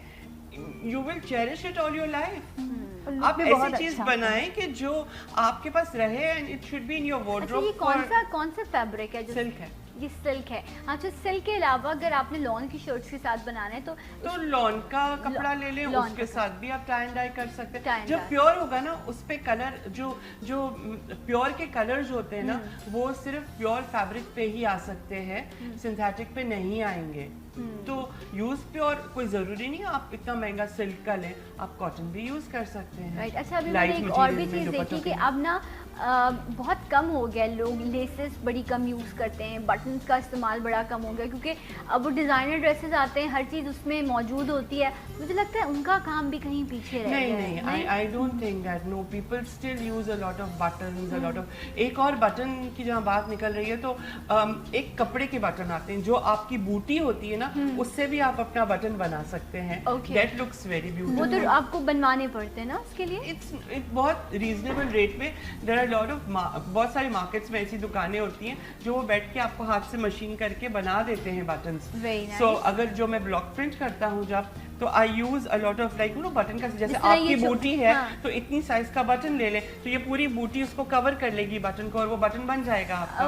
Speaker 2: you will cherish it all your life. आप ऐसी चीज बनाएं कि जो आपके पास रहे and it should be in your wardrobe.
Speaker 1: ये कौन सा फैब्रिक है? जो
Speaker 2: सिल्क है।
Speaker 1: ये सिल्क है। अच्छा, सिल्क के अलावा अगर आपने लॉन की शर्ट्स के साथ बनाना है तो
Speaker 2: लॉन का कपड़ा ले लें, उसके साथ भी आप टाई एंड डाई कर सकते हैं। जब प्योर होगा ना उस पे कलर, जो प्योर के कलर्स होते हैं ना वो सिर्फ प्योर फैब्रिक पे ही आ सकते हैं, सिंथेटिक पे नहीं आएंगे। तो यूज प्योर कोई जरूरी नहीं आप इतना महंगा सिल्क का लें, आप कॉटन भी यूज कर सकते हैं।
Speaker 1: राइट। अच्छा, अभी मैंने एक और भी चीज देखी कि अब ना बहुत कम हो गया, लोग लेसेस बड़ी कम यूज़ करते हैं, बटन्स का इस्तेमाल बड़ा कम हो गया, क्योंकि अब वो डिज़ाइनर ड्रेसेस आते हैं, हर चीज़ उसमें मौजूद होती है। मुझे लगता है उनका काम भी कहीं पीछे रह गया है।
Speaker 2: नहीं, I don't think that. No, people still use a lot of buttons, a lot of. एक और बटन की जहाँ बात निकल रही है तो एक कपड़े के बटन आते हैं जो आपकी बूटी होती है ना, उससे भी आप अपना बटन बना सकते हैं। That looks very beautiful.
Speaker 1: वो तो आपको बनवाने पड़ते हैं ना उसके लिए?
Speaker 2: इट्स बहुत रीजनेबल रेट में। देयर आर लॉट ऑफ, बहुत सारी मार्केट्स में ऐसी दुकानें होती हैं जो वो बैठ के आपको हाथ से मशीन करके बना देते हैं बटन्स।
Speaker 1: सो
Speaker 2: अगर जो मैं ब्लॉक प्रिंट करता हूँ जब, तो I use a lot of like button का, जैसे आपकी बूटी है तो इतनी साइज का बटन ले ले तो ये पूरी बूटी उसको कवर कर लेगी बटन को और वो बटन बन जाएगा आपका।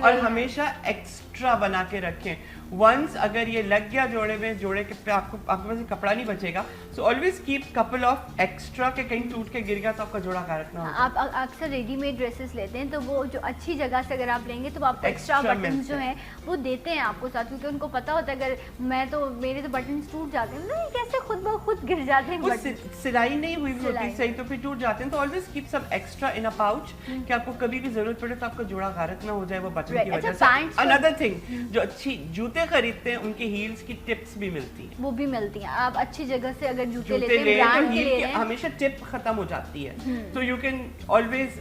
Speaker 2: और हमेशा एक्स्ट्रा बना के रखें। वंस अगर ये लग गया जोड़े में, जोड़े के आपके पास कपड़ा नहीं बचेगा, so always keep couple of extra के, कहीं टूट के गिर गया तो आपका जोड़ा का रखना होगा।
Speaker 1: आप अक्सर रेडीमेड ड्रेसेस लेते हैं तो वो जो अच्छी जगह से अगर आप लेंगे तो वो आपको एक्स्ट्रा बटन जो है वो देते हैं आपको साथ, क्योंकि उनको पता होता है अगर मेरे तो बटन टूट जाते हैं ना, नहीं कैसे खुद ब खुद गिर जाते हैं
Speaker 2: बटन। सिलाई नहीं हुई होती सही तो फिर टूट जाते हैं। तो always keep some extra in a pouch कि आपको कभी भी जरूरत पड़े तो आपका जोड़ा गारत ना हो जाए वो बटन की वजह से। अनदर थिंग, जो अच्छी जूते खरीदते हैं उनके हील्स की टिप्स भी मिलती हैं।
Speaker 1: वो भी मिलती हैं। आप अच्छी जगह से अगर जूते लेते हैं ब्रांड के ले रहे हैं,
Speaker 2: हमेशा टिप खत्म हो जाती है, तो you can always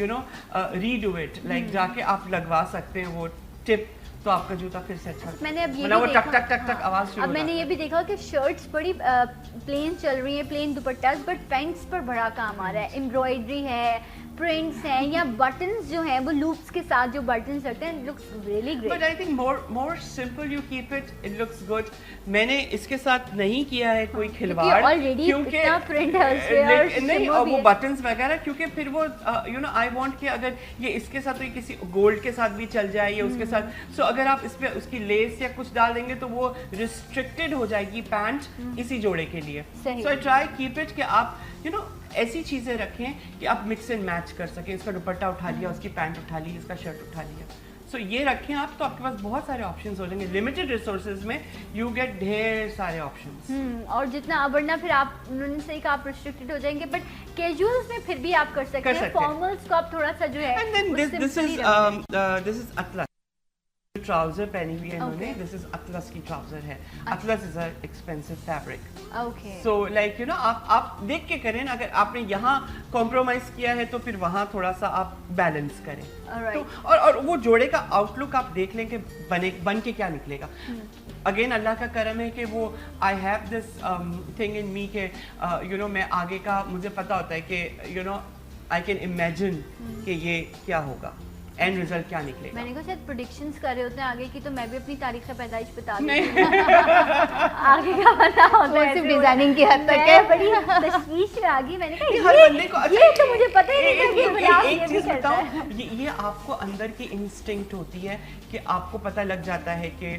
Speaker 2: you know redo it, like जाके आप लगवा सकते हैं वो टिप, तो आपका जूता फिर से अच्छा।
Speaker 1: मैंने अब ये
Speaker 2: भी देखा, टक टक टक टक आवाज शुरू।
Speaker 1: अब मैंने ये भी देखा कि शर्ट्स बड़ी प्लेन चल रही हैं, प्लेन दुपट्टा, बट पैंट्स पर बड़ा काम आ रहा है, एम्ब्रॉयडरी है, प्रिंट्स हैं, या बटन्स जो हैं वो लूप्स के साथ जो बटन्स रखते हैं, looks really great.
Speaker 2: But I think more simple you keep it, it looks good. मैंने इसके साथ नहीं किया है कोई खिलवाड़,
Speaker 1: क्योंकि प्रिंट है उसपे
Speaker 2: नहीं, और वो बटन्स वगैरह, क्योंकि फिर वो यू नो आई वांट कि अगर ये इसके साथ तो किसी गोल्ड के साथ भी चल जाए या उसके साथ, सो अगर आप इस पे उसकी लेस या कुछ डाल देंगे तो वो रिस्ट्रिक्टेड हो जाएगी पैंट इसी जोड़े के लिए। सो आई ट्राई कीप इट कि आप यू नो ऐसी चीजें रखें कि आप मिक्स एंड मैच कर सकें। इसका दुपट्टा उठा लिया, उसकी पैंट उठा ली, इसका शर्ट उठा लिया, सो ये रखें आप, तो आपके पास बहुत सारे ऑप्शंस हो जाएंगे। लिमिटेड रिसोर्सेज में यू गेट ढेर सारे ऑप्शंस।
Speaker 1: और जितना वरना फिर आप, उन्होंने सही कहा, आप रिस्ट्रिक्टेड हो जाएंगे, बट कैजुअल्स में फिर भी आप कर सकते हैं। फॉर्मल्स को आप थोड़ा सा जो है,
Speaker 2: एंड देन दिस इज अतलस ट्राउजर पहनी हुई है इन्होंने, दिस इज अतलस की ट्राउजर है। अतलस is a expensive fabric,
Speaker 1: okay,
Speaker 2: so like you know आप देख के करें ना, अगर आपने यहाँ कॉम्प्रोमाइज किया है तो फिर वहाँ थोड़ा सा आप बैलेंस करें। तो और वो जोड़े का आउटलुक आप देख लें कि बन के क्या निकलेगा। अगेन अल्लाह का करम है कि वो I have this thing in me के यू नो मैं आगे का मुझे पता होता है कि you know I can imagine कि ये क्या होगा, एंड रिजल्ट क्या निकलेगा।
Speaker 1: मैंने कहा शायद प्रेडिक्शंस कर रहे होते हैं आगे की, तो मैं भी अपनी तारीख से पैदाइश बता दूं। आगे का पता होता है,
Speaker 3: सिर्फ डिजाइनिंग की हद तक है।
Speaker 1: बड़ी तशवीश में आ गई। मैंने कहा ये तो मुझे पता ही नहीं था।
Speaker 2: एक चीज बताओ, ये आपको अंदर की इंस्टिंक्ट होती है कि आपको पता लग जाता है कि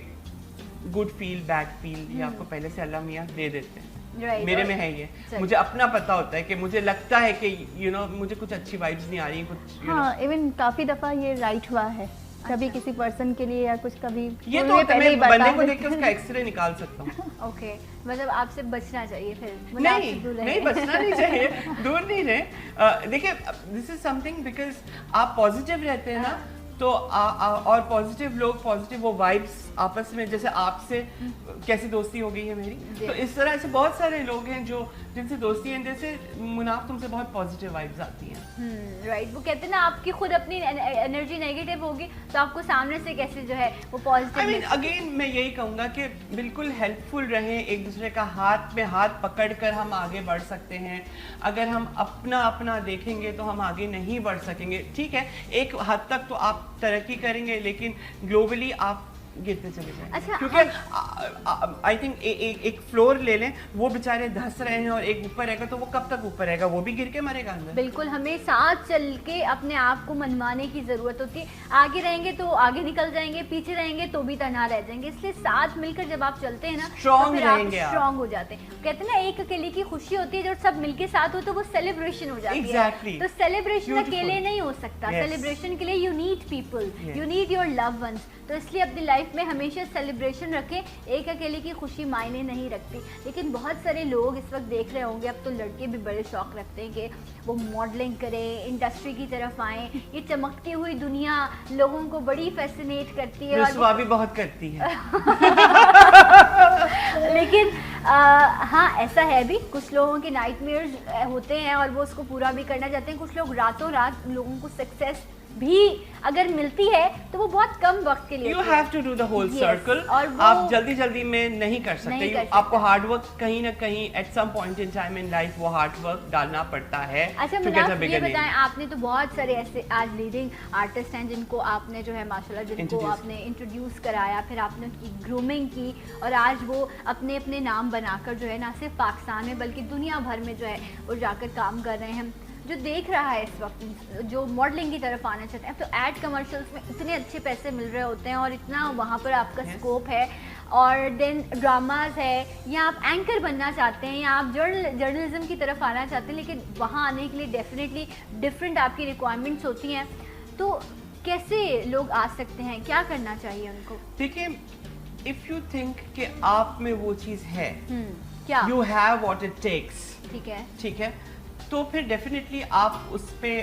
Speaker 2: गुड फील बैड फील, ये आपको पहले से अल्लाह मियां दे देते हैं। मेरे में है ये, मुझे अपना पता होता है कि मुझे लगता है कि यू नो मुझे कुछ अच्छी वाइब्स नहीं आ रही कुछ।
Speaker 3: हाँ, इवन काफी दफा ये राइट हुआ है, कभी किसी पर्सन के लिए या कुछ, कभी
Speaker 2: ये तो मैं बंदे को देख के उसका एक्सरे निकाल सकता हूँ।
Speaker 1: ओके, मतलब आपसे बचना चाहिए फिर।
Speaker 2: नहीं बचना नहीं चाहिए, दूर नहीं रहे। देखिए दिस इज समथिंग, बिकॉज आप पॉजिटिव रहते हैं ना, तो और पॉजिटिव लोग, पॉजिटिव वो वाइब्स आपस में, जैसे आपसे कैसी दोस्ती हो गई है मेरी, तो इस तरह से बहुत सारे लोग हैं जो जिनसे दोस्ती है, जैसे मुनाफ तुमसे बहुत पॉजिटिव वाइब्स आती हैं।
Speaker 1: राइट, वो कहते हैं ना आपकी खुद अपनी एनर्जी नेगेटिव होगी तो आपको सामने से कैसे जो है वो पॉजिटिव।
Speaker 2: आई मीन अगेन मैं यही कहूँगा कि बिल्कुल हेल्पफुल रहें, एक दूसरे का हाथ में हाथ पकड़ कर हम आगे बढ़ सकते हैं। अगर हम अपना देखेंगे तो हम आगे नहीं बढ़ सकेंगे। ठीक है, एक हद तक तो आप तरक्की करेंगे, लेकिन ग्लोबली आप गिरते चले जाएंगे।
Speaker 1: अच्छा,
Speaker 2: क्योंकि आई थिंक एक फ्लोर ले लें, वो बेचारे धंस रहे हैं और एक ऊपर रहेगा, तो वो कब तक ऊपर रहेगा, वो भी गिर के मरेगा अंदर।
Speaker 1: बिल्कुल, हमें साथ चल के अपने आप को मनवाने की जरूरत होती है। आगे रहेंगे तो आगे निकल जाएंगे, पीछे रहेंगे तो भी तनहा रह जाएंगे। इसलिए साथ मिलकर जब आप चलते हैं ना,
Speaker 2: स्ट्रॉन्ग
Speaker 1: तो आप स्ट्रॉन्ग हो जाते हैं। कहते हैं ना एक अकेले की खुशी होती है, जब सब मिलके साथ हो तो वो सेलिब्रेशन हो जाती है। तो सेलिब्रेशन अकेले नहीं हो सकता। सेलिब्रेशन के लिए you need people, you need your love ones. तो इसलिए अपनी लाइफ में हमेशा सेलिब्रेशन रखें। एक अकेले की खुशी मायने नहीं रखती। लेकिन बहुत सारे लोग इस वक्त देख रहे होंगे, अब तो लड़के भी बड़े शौक रखते हैं कि वो मॉडलिंग करें, इंडस्ट्री की तरफ आएं। ये चमकती हुई दुनिया लोगों को बड़ी फैसिनेट करती है,
Speaker 2: रुसवा भी बहुत करती है।
Speaker 1: लेकिन हाँ, ऐसा है भी, कुछ लोगों के नाइटमेयर्स होते हैं और वो उसको पूरा भी करना चाहते हैं। कुछ लोग रातों रात लोगों को सक्सेस भी अगर मिलती है तो वो बहुत कम वक्त के लिए।
Speaker 2: You have to do the whole circle. आप जल्दी जल्दी में नहीं कर सकते। आपको हार्ड वर्क कहीं ना कहीं at some point in time in life वो हार्ड वर्क डालना पड़ता है।
Speaker 1: अच्छा मुनाफ, ये बताएं, आपने तो बहुत सारे ऐसे आज लीडिंग आर्टिस्ट हैं जिनको आपने जो है माशाल्लाह जिनको आपने इंट्रोड्यूस कराया, फिर आपने उनकी ग्रूमिंग की और आज वो अपने अपने नाम बनाकर जो है ना सिर्फ पाकिस्तान में बल्कि दुनिया भर में जो है वो जाकर काम कर रहे हैं। जो देख रहा है इस वक्त, जो मॉडलिंग की तरफ आना चाहते हैं, तो एड कमर्शियल्स में इतने अच्छे पैसे मिल रहे होते हैं और इतना वहाँ पर आपका स्कोप है। और देन ड्रामाज है, या आप एंकर बनना चाहते हैं, या आप जर्नलिज्म की तरफ आना चाहते हैं, लेकिन वहाँ आने के लिए डेफिनेटली डिफरेंट आपकी रिक्वायरमेंट्स होती हैं। तो कैसे लोग आ सकते हैं, क्या करना चाहिए उनको?
Speaker 2: देखिए, इफ यू थिंक कि आप में वो चीज है,
Speaker 1: क्या
Speaker 2: you have what it takes, ठीक है, तो फिर डेफिनेटली आप उस पे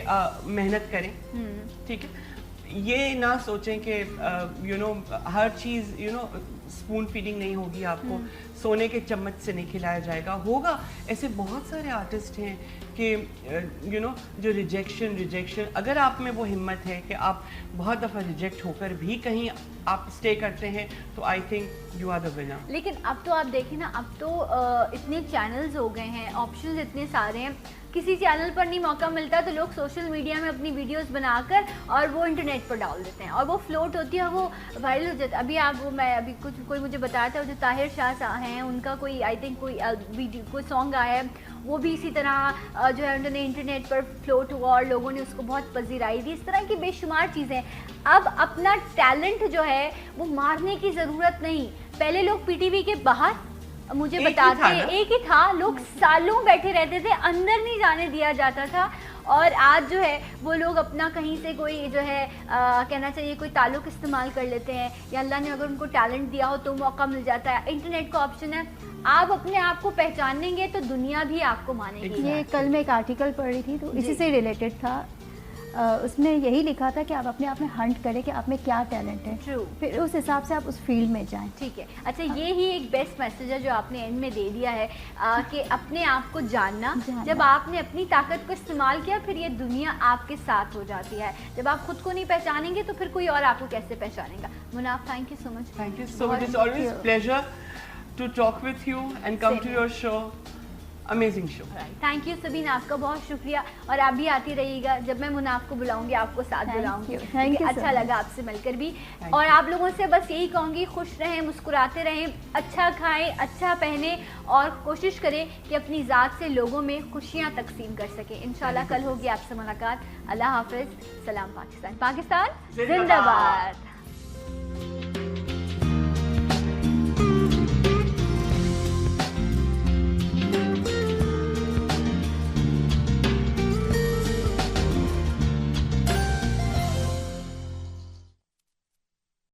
Speaker 2: मेहनत करें, ठीक है। ये ना सोचें कि you know her cheese you know spoon feeding नहीं होगी आपको, सोने के चम्मच से नहीं खिलाया जाएगा। होगा ऐसे बहुत सारे आर्टिस्ट हैं कि यू नो जो रिजेक्शन अगर आप में वो हिम्मत है कि आप बहुत दफ़ा रिजेक्ट होकर भी कहीं आप स्टे करते हैं, तो I think you are the winner.
Speaker 1: लेकिन अब तो आप देखें ना, अब तो इतने चैनल्स हो गए हैं, ऑप्शंस इतने सारे हैं, किसी चैनल पर नहीं मौका मिलता तो लोग सोशल मीडिया में अपनी वीडियोस बनाकर और वो इंटरनेट पर डाल देते हैं और वो फ्लोट होती है, वो वायरल हो जाता है। अभी आप वो मैं अभी कुछ कोई मुझे बताया था, जो ताहिर शाह हैं, उनका कोई आई थिंक कोई सॉन्ग आया है, वो भी इसी तरह जो है उन्होंने इंटरनेट पर फ्लोट हुआ और लोगों ने उसको बहुत पजीराई दी। इस तरह की बेशुमार चीज़ें। अब अपना टैलेंट जो है वो मारने की ज़रूरत नहीं। पहले लोग पीटीवी के बाहर मुझे बताते हैं एक ही था, लोग सालों बैठे रहते थे, अंदर नहीं जाने दिया जाता था। और आज जो है वो लोग अपना कहीं से कोई जो है कहना चाहिए कोई ताल्लुक इस्तेमाल कर लेते हैं, या अल्लाह ने अगर उनको टैलेंट दिया हो तो मौका मिल जाता है। इंटरनेट का ऑप्शन है, आप अपने आप को पहचानेंगे तो दुनिया भी आपको मानेगी।
Speaker 3: ये कल मैं एक आर्टिकल पढ़ रही थी तो इसी से रिलेटेड था। उसमें यही लिखा था कि आप अपने आप में हंट करें कि आप में क्या टैलेंट है,
Speaker 1: True.
Speaker 3: फिर उस हिसाब से आप उस फील्ड में जाएं।
Speaker 1: ठीक है, अच्छा ये ही एक बेस्ट मैसेज है जो आपने एंड में दे दिया है कि अपने आप को जानना। जब आपने अपनी ताकत को इस्तेमाल किया, फिर ये दुनिया आपके साथ हो जाती है। जब आप खुद को नहीं पहचानेंगे तो फिर कोई और आपको कैसे पहचानेगा। Munaf, thank you so much.
Speaker 2: Thank you so much, it's always pleasure to talk with you and come to your show. Amazing show.
Speaker 1: Thank you Sabeen, आपका बहुत शुक्रिया। और आप भी आती रहिएगा, जब मैं मुनाफ को बुलाऊंगी आपको साथ बुलाऊंगी।
Speaker 3: थैंक यू,
Speaker 1: अच्छा लगा आपसे मिलकर भी। और आप लोगों से बस यही कहूँगी, खुश रहें, मुस्कुराते रहें, अच्छा खाएं, अच्छा पहने और कोशिश करें कि अपनी ज़ात से लोगों में खुशियाँ तकसीम कर सकें। इंशाल्लाह कल होगी आपसे मुलाकात। अल्लाह हाफिज़, सलाम पाकिस्तान, पाकिस्तान जिंदाबाद।